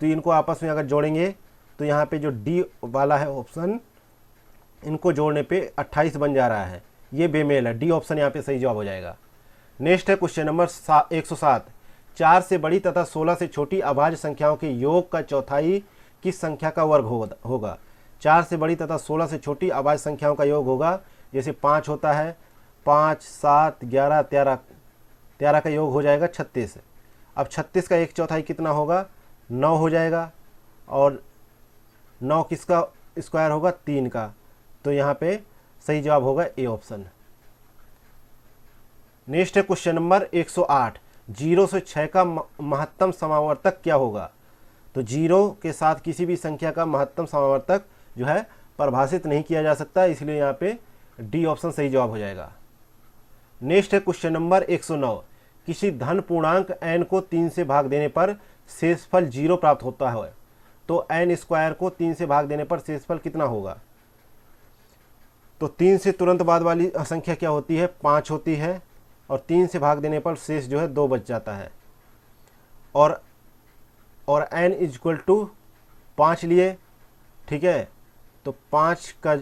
तो इनको आपस में अगर जोड़ेंगे तो यहाँ पे जो डी वाला है ऑप्शन, इनको जोड़ने पे 28 बन जा रहा है, ये बेमेल है। डी ऑप्शन यहाँ पे सही जवाब हो जाएगा। नेक्स्ट है क्वेश्चन नंबर 107। 4 से बड़ी तथा 16 से छोटी अभाज्य संख्याओं के योग का चौथाई किस संख्या का वर्ग होगा। 4 से बड़ी तथा 16 से छोटी अभाज्य संख्याओं का योग होगा, जैसे 5 होता है, 5, 7, 11, 13 का योग हो जाएगा 36। अब 36 का 1/4 कितना होगा, 9 हो जाएगा, और 9 किसका स्क्वायर होगा, 3 का। तो यहाँ पे सही जवाब होगा ए ऑप्शन। नेक्स्ट है क्वेश्चन नंबर 108, 0 से 6 का महत्तम समावर्तक क्या होगा। तो 0 के साथ किसी भी संख्या का महत्तम समावर्तक जो है परिभाषित नहीं किया जा सकता, इसलिए यहाँ पे डी ऑप्शन सही जवाब हो जाएगा। नेक्स्ट है क्वेश्चन नंबर 109, किसी धन पूर्णांक n को 3 से भाग देने पर शेषफल 0 प्राप्त होता है, तो n स्क्वायर को 3 से भाग देने पर शेषफल कितना होगा। तो 3 से तुरंत बाद वाली संख्या क्या होती है, 5 होती है, और 3 से भाग देने पर शेष जो है 2 बच जाता है, और n इक्वल टू 5 लिए, ठीक है। तो 5 का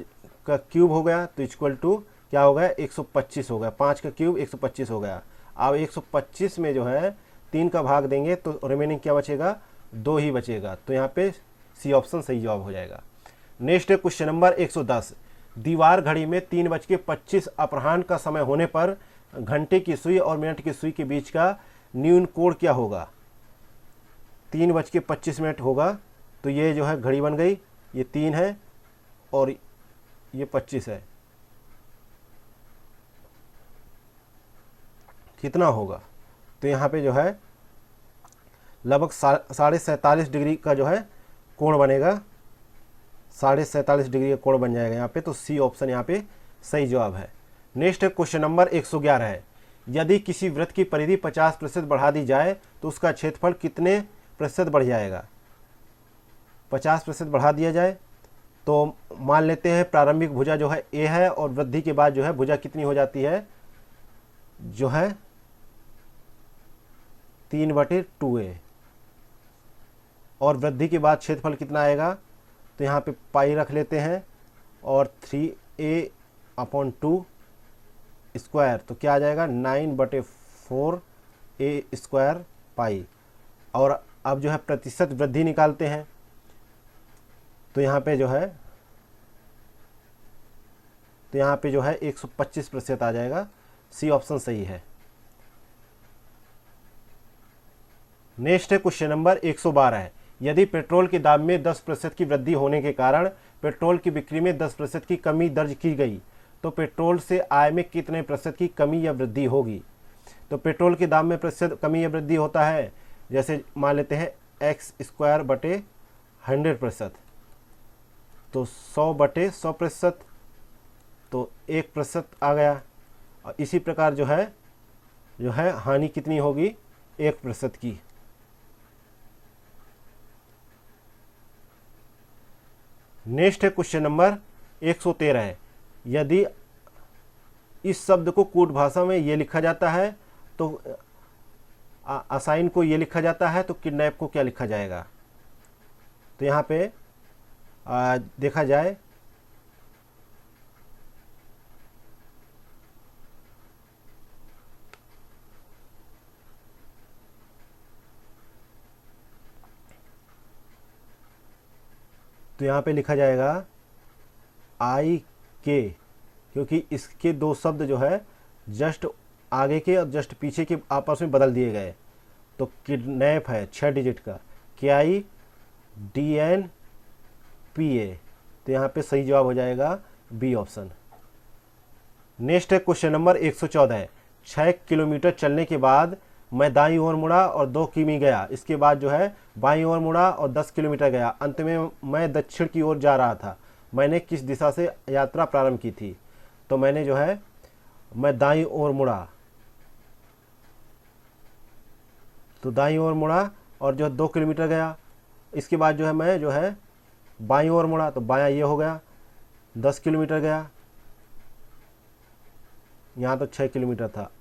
क्यूब हो गया, तो इक्वल टू क्या हो गया, 125 हो गया। 5 का क्यूब 125 हो गया। अब 125 में जो है 3 का भाग देंगे तो रिमेनिंग क्या बचेगा, 2 ही बचेगा। तो यहाँ पे सी ऑप्शन सही जवाब हो जाएगा। नेक्स्ट है क्वेश्चन नंबर 110, दीवार घड़ी में 3:25 अपराह्न का समय होने पर घंटे की सुई और मिनट की सुई के बीच का न्यून कोण क्या होगा। 3:25 होगा, तो ये जो है घड़ी बन गई, ये 3 है और ये 25 है, कितना होगा। तो यहाँ पे जो है लगभग 47.5 डिग्री का जो है कोण बनेगा, 47.5 डिग्री का कोण बन जाएगा यहाँ पे। तो सी ऑप्शन यहाँ पे सही जवाब है। नेक्स्ट है क्वेश्चन नंबर 111 है, यदि किसी वृत्त की परिधि 50% बढ़ा दी जाए तो उसका क्षेत्रफल कितने प्रतिशत बढ़ जाएगा। 50% बढ़ा दिया जाए तो मान लेते हैं प्रारंभिक भुजा जो है ए है, और वृद्धि के बाद जो है भुजा कितनी हो जाती है, जो है 3/2a, और वृद्धि के बाद क्षेत्रफल कितना आएगा, तो यहाँ पे पाई रख लेते हैं, और 3a/2 स्क्वायर, तो क्या आ जाएगा 9/4a स्क्वायर पाई। और अब जो है प्रतिशत वृद्धि निकालते हैं, तो यहाँ पे जो है 125% आ जाएगा। सी ऑप्शन सही है। नेक्स्ट है क्वेश्चन नंबर 112 है, यदि पेट्रोल के दाम में 10% की वृद्धि होने के कारण पेट्रोल की बिक्री में 10% की कमी दर्ज की गई, तो पेट्रोल से आय में कितने प्रतिशत की कमी या वृद्धि होगी। तो पेट्रोल के दाम में प्रतिशत कमी या वृद्धि होता है, जैसे मान लेते हैं x²/100%, तो 100/100%, तो 1% आ गया। और इसी प्रकार जो है हानि कितनी होगी, 1% की। नेक्स्ट है क्वेश्चन नंबर 113 है, यदि इस शब्द को कूट भाषा में ये लिखा जाता है, तो असाइन को ये लिखा जाता है, तो किडनैप को क्या लिखा जाएगा। तो यहाँ पे देखा जाए तो यहाँ पे लिखा जाएगा आई के, क्योंकि इसके दो शब्द जो है जस्ट आगे के और जस्ट पीछे के आपस में बदल दिए गए। तो किडनैप है 6 डिजिट का, KIDNPA, तो यहाँ पे सही जवाब हो जाएगा बी ऑप्शन। नेक्स्ट है क्वेश्चन नंबर 114 है, 6 किलोमीटर चलने के बाद मैं दाईं ओर मुड़ा और 2 किमी गया, इसके बाद जो है बाईं ओर मुड़ा और 10 किलोमीटर गया, अंत में मैं दक्षिण की ओर जा रहा था, मैंने किस दिशा से यात्रा प्रारंभ की थी। तो मैंने जो है मैं दाईं ओर मुड़ा, तो दाईं ओर मुड़ा और जो 2 किलोमीटर गया, इसके बाद जो है मैं जो है बाईं ओर मुड़ा, तो बायां ये हो गया, 10 किलोमीटर गया, यहाँ तो 6 किलोमीटर था,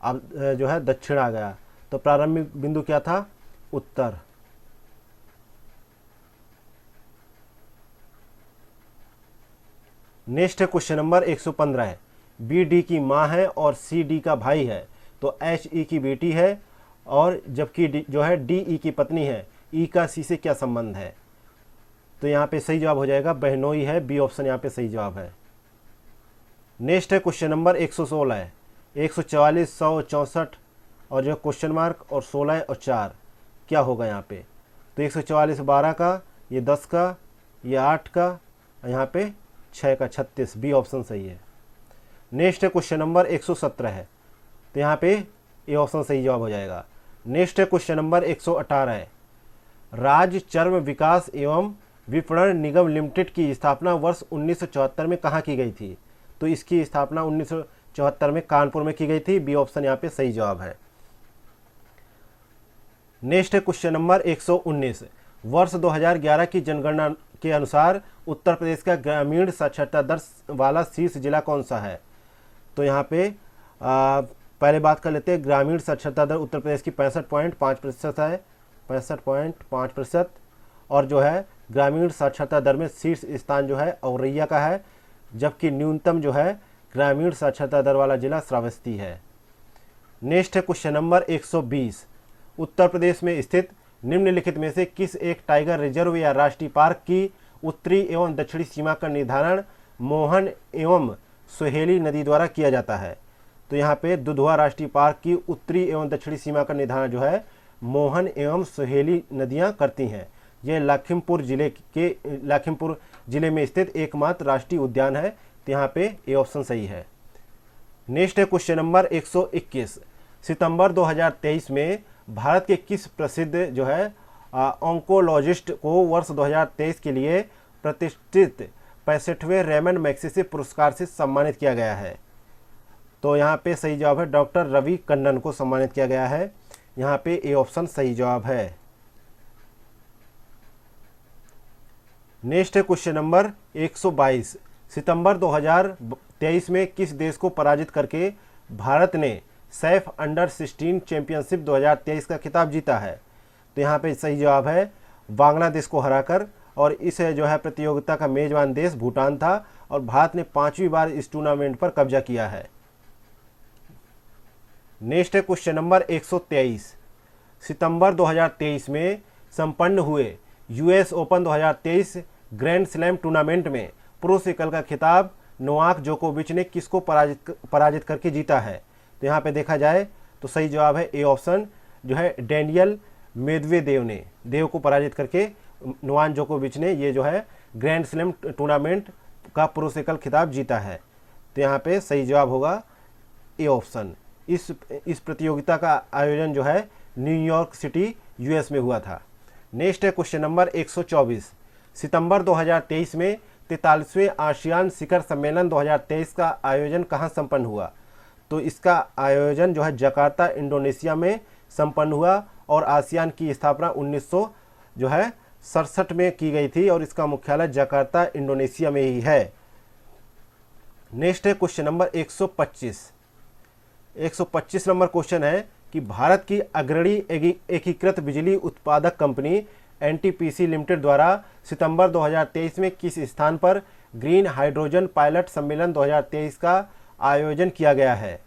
अब जो है दक्षिण आ गया, तो प्रारंभिक बिंदु क्या था, उत्तर। नेक्स्ट है क्वेश्चन नंबर 115 है, BD की माँ है और CD का भाई है, तो HE की बेटी है, और जबकि जो है DE की पत्नी है, E का C से क्या संबंध है। तो यहाँ पे सही जवाब हो जाएगा बहनोई है, बी ऑप्शन यहाँ पे सही जवाब है। नेक्स्ट है क्वेश्चन नंबर 116 है, 144, 100, 64 और जो क्वेश्चन मार्क और 16 और 4 क्या होगा यहाँ पे। तो 144 12 का, ये 10 का, ये 8 का, यहाँ पे 6 का, 36, बी ऑप्शन सही है। नेक्स्ट है क्वेश्चन नंबर 117 है, तो यहाँ पे ए ऑप्शन सही जवाब हो जाएगा। नेक्स्ट है क्वेश्चन नंबर 118 है, राज्य चर्म विकास एवं विपणन निगम लिमिटेड की स्थापना वर्ष 1974 में कहाँ की गई थी? तो इसकी स्थापना 1974 में कानपुर में की गई थी। बी ऑप्शन यहाँ पे सही जवाब है। नेक्स्ट है क्वेश्चन नंबर 119, वर्ष 2011 की जनगणना के अनुसार उत्तर प्रदेश का ग्रामीण साक्षरता दर वाला शीर्ष जिला कौन सा है? तो यहाँ पे पहले बात कर लेते हैं। ग्रामीण साक्षरता दर उत्तर प्रदेश की 65.5% है, 65.5%। और जो है ग्रामीण साक्षरता दर में शीर्ष स्थान जो है औरैया का है, जबकि न्यूनतम जो है ग्रामीण साक्षरता दर वाला जिला श्रावस्ती है। नेक्स्ट है क्वेश्चन नंबर 120, उत्तर प्रदेश में स्थित निम्नलिखित में से किस एक टाइगर रिजर्व या राष्ट्रीय पार्क की उत्तरी एवं दक्षिणी सीमा का निर्धारण मोहन एवं सोहेली नदी द्वारा किया जाता है? तो यहाँ पे दुधवा राष्ट्रीय पार्क की उत्तरी एवं दक्षिणी सीमा का निर्धारण जो है मोहन एवं सोहेली नदियाँ करती हैं। यह लखीमपुर जिले में स्थित एकमात्र राष्ट्रीय उद्यान है। तो यहाँ पे ए ऑप्शन सही है। नेक्स्ट है क्वेश्चन नंबर 121, सितंबर 2023 में भारत के किस प्रसिद्ध जो है ऑन्कोलॉजिस्ट को वर्ष 2023 के लिए प्रतिष्ठित 65वें रेमंड मैग्सेसे पुरस्कार से सम्मानित किया गया है? तो यहाँ पे सही जवाब है, डॉक्टर रवि कन्नन को सम्मानित किया गया है। यहाँ पे ए ऑप्शन सही जवाब है। नेक्स्ट है क्वेश्चन नंबर 122, सितंबर 2023 में किस देश को पराजित करके भारत ने सैफ अंडर 16 चैंपियनशिप 2023 का खिताब जीता है? तो यहाँ पे सही जवाब है बांग्लादेश को हराकर। और इस जो है प्रतियोगिता का मेजबान देश भूटान था और भारत ने 5वीं बार इस टूर्नामेंट पर कब्जा किया है। नेक्स्ट है क्वेश्चन नंबर 123, सितंबर 2023 में संपन्न हुए US open 2023 grand slam tournament में पुरुष एकल का खिताब नोवाक जोकोविच ने किसको पराजित करके जीता है? तो यहाँ पे देखा जाए तो सही जवाब है ए ऑप्शन, जो है डेनियल मेदवेदेव को पराजित करके नोवाक जोकोविच ने ये जो है ग्रैंड स्लैम टूर्नामेंट का पुरुष एकल खिताब जीता है। तो यहाँ पे सही जवाब होगा ए ऑप्शन। इस प्रतियोगिता का आयोजन जो है न्यूयॉर्क सिटी यूएस में हुआ था। नेक्स्ट है क्वेश्चन नंबर 124, सितंबर 2023 में 43वें आसियान शिखर सम्मेलन 2023 का आयोजन कहाँ संपन्न हुआ? तो इसका आयोजन जो है जकार्ता इंडोनेशिया में संपन्न हुआ और आसियान की स्थापना 1967 में की गई थी और इसका मुख्यालय जकार्ता इंडोनेशिया में ही है। नेक्स्ट है क्वेश्चन नंबर 125 नंबर क्वेश्चन है कि भारत की अग्रणी एकीकृत बिजली उत्पादक कंपनी एनटीपीसी लिमिटेड द्वारा सितंबर 2023 में किस स्थान पर ग्रीन हाइड्रोजन पायलट सम्मेलन 2023 का आयोजन किया गया है?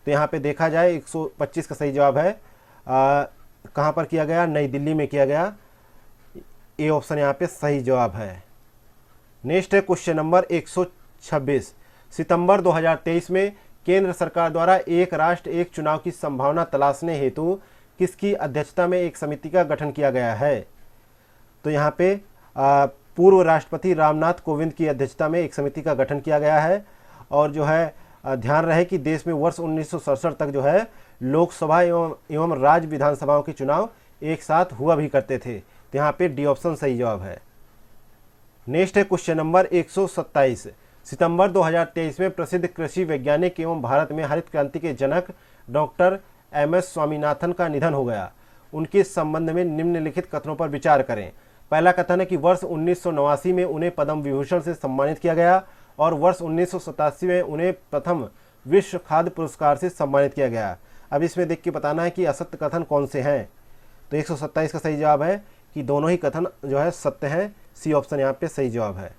तो यहाँ पे देखा जाए 125 का सही जवाब है कहाँ पर किया गया? नई दिल्ली में किया गया। ए ऑप्शन यहाँ पे सही जवाब है। नेक्स्ट है क्वेश्चन नंबर 126, सितंबर 2023 में केंद्र सरकार द्वारा एक राष्ट्र एक चुनाव की संभावना तलाशने हेतु किसकी अध्यक्षता में एक समिति का गठन किया गया है? तो यहाँ पे पूर्व राष्ट्रपति रामनाथ कोविंद की अध्यक्षता में एक समिति का गठन किया गया है। और जो है ध्यान रहे कि देश में वर्ष 1967 तक जो है लोकसभा एवं राज्य विधानसभाओं के चुनाव एक साथ हुआ भी करते थे। तो यहाँ पे डी ऑप्शन सही जवाब है। नेक्स्ट है क्वेश्चन नंबर 127, सितंबर 2023 में प्रसिद्ध कृषि वैज्ञानिक एवं भारत में हरित क्रांति के जनक डॉक्टर एम.एस. स्वामीनाथन का निधन हो गया। उनके संबंध में निम्नलिखित कथनों पर विचार करें। पहला कथन है कि वर्ष 1989 में उन्हें पद्म विभूषण से सम्मानित किया गया और वर्ष 1987 में उन्हें प्रथम विश्व खाद्य पुरस्कार से सम्मानित किया गया। अब इसमें देख के बताना है कि असत्य कथन कौन से हैं। तो 127 का सही जवाब है कि दोनों ही कथन जो है सत्य हैं। सी ऑप्शन यहाँ पे सही जवाब है।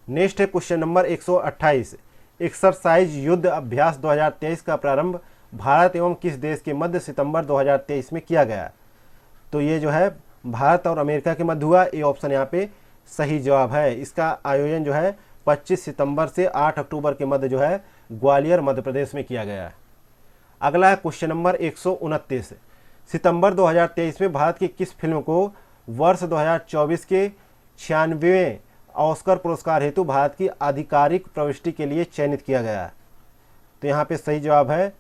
नेक्स्ट है क्वेश्चन नंबर 128, एक्सरसाइज युद्ध अभ्यास 2023 का प्रारंभ भारत एवं किस देश के मध्य सितंबर 2023 में किया गया? तो ये जो है भारत और अमेरिका के मध्य हुआ। ए ऑप्शन यहाँ पे सही जवाब है। इसका आयोजन जो है 25 सितंबर से 8 अक्टूबर के मध्य जो है ग्वालियर मध्य प्रदेश में किया गया। अगला है क्वेश्चन नंबर 129, सितंबर 2023 में भारत की किस फिल्म को वर्ष 2024 के 96वें ऑस्कर पुरस्कार हेतु भारत की आधिकारिक प्रविष्टि के लिए चयनित किया गया? तो यहाँ पे सही जवाब है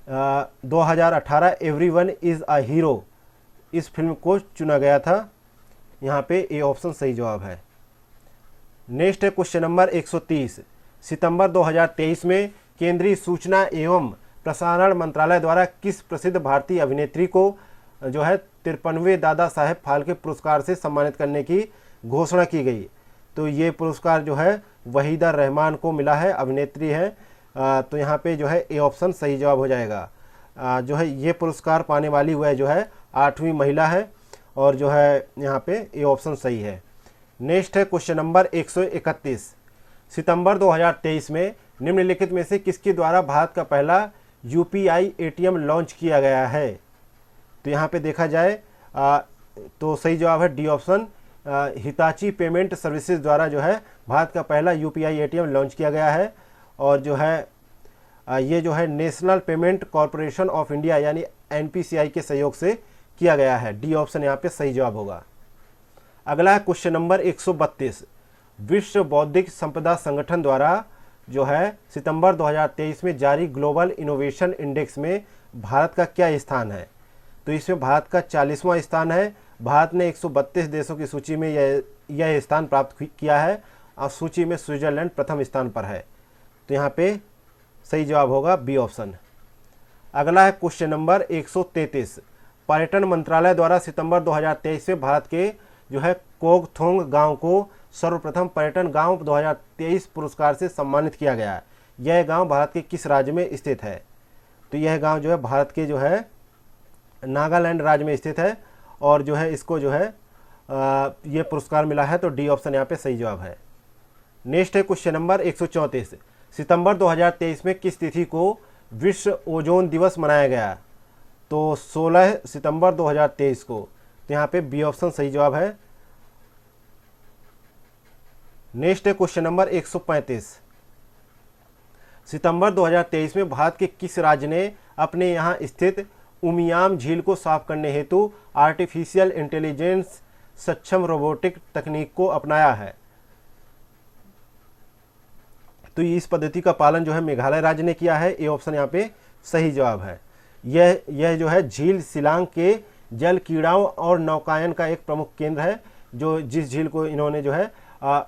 2018 एवरीवन इज़ अ हीरो, इस फिल्म को चुना गया था। यहाँ पे ए ऑप्शन सही जवाब है। नेक्स्ट है क्वेश्चन नंबर 130। सितंबर 2023 में केंद्रीय सूचना एवं प्रसारण मंत्रालय द्वारा किस प्रसिद्ध भारतीय अभिनेत्री को जो है 53वें दादा साहेब फाल्के पुरस्कार से सम्मानित करने की घोषणा की गई? तो ये पुरस्कार जो है वहीदा रहमान को मिला है, अभिनेत्री है। तो यहाँ पे जो है ए ऑप्शन सही जवाब हो जाएगा। जो है ये पुरस्कार पाने वाली वह जो है 8वीं महिला है और जो है यहाँ पे ए ऑप्शन सही है। नेक्स्ट है क्वेश्चन नंबर 131। सितंबर 2023 में निम्नलिखित में से किसके द्वारा भारत का पहला यूपीआई एटीएम लॉन्च किया गया है? तो यहाँ पे देखा जाए तो सही जवाब है D option, Hitachi payment services द्वारा जो है भारत का पहला यूपीआई एटीएम लॉन्च किया गया है। और जो है ये जो है national payment corporation of India यानी एनपीसीआई के सहयोग से किया गया है। डी ऑप्शन यहाँ पे सही जवाब होगा। अगला है क्वेश्चन नंबर 132। विश्व बौद्धिक संपदा संगठन द्वारा जो है सितंबर 2023 में जारी ग्लोबल इनोवेशन इंडेक्स में भारत का क्या स्थान है? तो इसमें भारत का 40वां स्थान है। भारत ने 132 देशों की सूची में यह स्थान प्राप्त किया है और सूची में स्विट्जरलैंड प्रथम स्थान पर है। तो यहाँ पे सही जवाब होगा बी ऑप्शन। अगला है क्वेश्चन नंबर 133। पर्यटन मंत्रालय द्वारा सितंबर 2023 में भारत के जो है कोकथोंग गांव को सर्वप्रथम पर्यटन गांव 2023 पुरस्कार से सम्मानित किया गया। यह गांव भारत के किस राज्य में स्थित है? तो यह गांव जो है भारत के जो है नागालैंड राज्य में स्थित है और जो है इसको जो है ये पुरस्कार मिला है। तो डी ऑप्शन यहाँ पे सही जवाब है। नेक्स्ट है क्वेश्चन नंबर 134। सितंबर 2023 में किस तिथि को विश्व ओजोन दिवस मनाया गया? तो 16 सितंबर 2023 को। तो यहाँ पे बी ऑप्शन सही जवाब है। नेक्स्ट है क्वेश्चन नंबर 135। सितंबर 2023 में भारत के किस राज्य ने अपने यहाँ स्थित उमियाम झील को साफ करने हेतु आर्टिफिशियल इंटेलिजेंस सक्षम रोबोटिक तकनीक को अपनाया है? तो इस पद्धति का पालन जो है मेघालय राज्य ने किया है। ए ऑप्शन यहाँ पे सही जवाब है। यह जो है झील शिलांग के जल कीड़ाओं और नौकायन का एक प्रमुख केंद्र है। जो जिस झील को इन्होंने जो है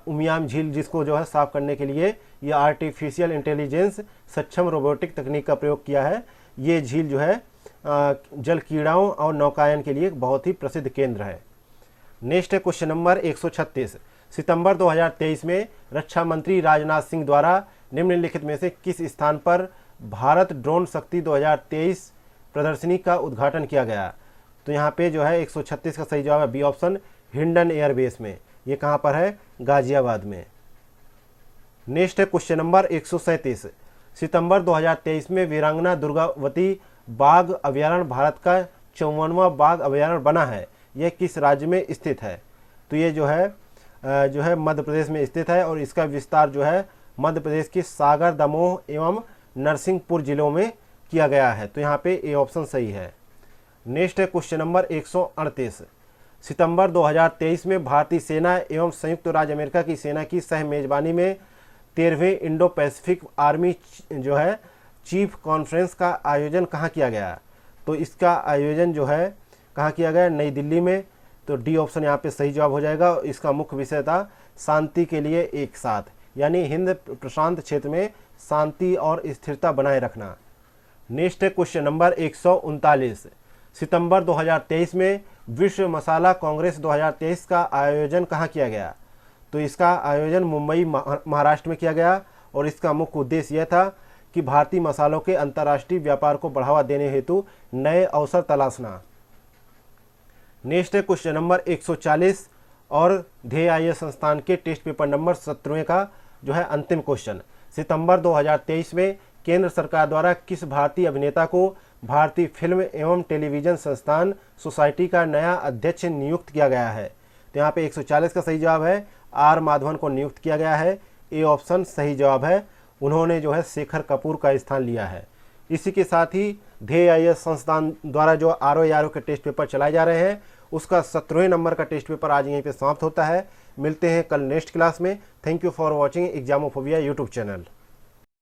उमियाम झील जिसको जो है साफ करने के लिए ये आर्टिफिशियल इंटेलिजेंस सक्षम रोबोटिक तकनीक का प्रयोग किया है। ये झील जो है जल कीड़ाओं और नौकायन के लिए एक बहुत ही प्रसिद्ध केंद्र है। नेक्स्ट है क्वेश्चन नंबर 136। सितंबर 2023 में रक्षा मंत्री राजनाथ सिंह द्वारा निम्नलिखित में से किस स्थान पर भारत ड्रोन शक्ति 2023 प्रदर्शनी का उद्घाटन किया गया? तो यहाँ पे जो है 136 का सही जवाब है बी ऑप्शन, हिंडन एयरबेस में। ये कहाँ पर है? गाजियाबाद में। नेक्स्ट है क्वेश्चन नंबर 137। सितंबर 2023 में वीरांगना दुर्गावती बाघ अभयारण्य भारत का 54वां बाघ अभयारण्य बना है। यह किस राज्य में स्थित है? तो ये जो है मध्य प्रदेश में स्थित है और इसका विस्तार जो है मध्य प्रदेश के सागर, दमोह एवं नरसिंहपुर जिलों में किया गया है। तो यहाँ पे ए ऑप्शन सही है। नेक्स्ट है क्वेश्चन नंबर 138। सितंबर 2023 में भारतीय सेना एवं संयुक्त राज्य अमेरिका की सेना की सह मेजबानी में 13वें इंडो पैसिफिक आर्मी जो है चीफ कॉन्फ्रेंस का आयोजन कहाँ किया गया? तो इसका आयोजन जो है कहाँ किया गया? नई दिल्ली में। तो डी ऑप्शन यहाँ पे सही जवाब हो जाएगा। इसका मुख्य विषय था शांति के लिए एक साथ, यानी हिंद प्रशांत क्षेत्र में शांति और स्थिरता बनाए रखना। नेक्स्ट है क्वेश्चन नंबर 139। सितंबर 2023 में विश्व मसाला कांग्रेस 2023 का आयोजन कहाँ किया गया? तो इसका आयोजन मुंबई महाराष्ट्र में किया गया और इसका मुख्य उद्देश्य यह था कि भारतीय मसालों के अंतर्राष्ट्रीय व्यापार को बढ़ावा देने हेतु नए अवसर तलाशना। नेक्स्ट है क्वेश्चन नंबर 140 और ध्येय आईएएस संस्थान के टेस्ट पेपर नंबर 17 का जो है अंतिम क्वेश्चन। सितंबर 2023 में केंद्र सरकार द्वारा किस भारतीय अभिनेता को भारतीय फिल्म एवं टेलीविजन संस्थान सोसाइटी का नया अध्यक्ष नियुक्त किया गया है? तो यहाँ पे 140 का सही जवाब है, आर माधवन को नियुक्त किया गया है। ए ऑप्शन सही जवाब है। उन्होंने जो है शेखर कपूर का स्थान लिया है। इसी के साथ ही ध्येय आईएएस संस्थान द्वारा जो आरओ के टेस्ट पेपर चलाए जा रहे हैं उसका 17वें नंबर का टेस्ट पेपर आज यहीं पे समाप्त होता है। मिलते हैं कल नेक्स्ट क्लास में। Thank you for watching Examophobia YouTube channel.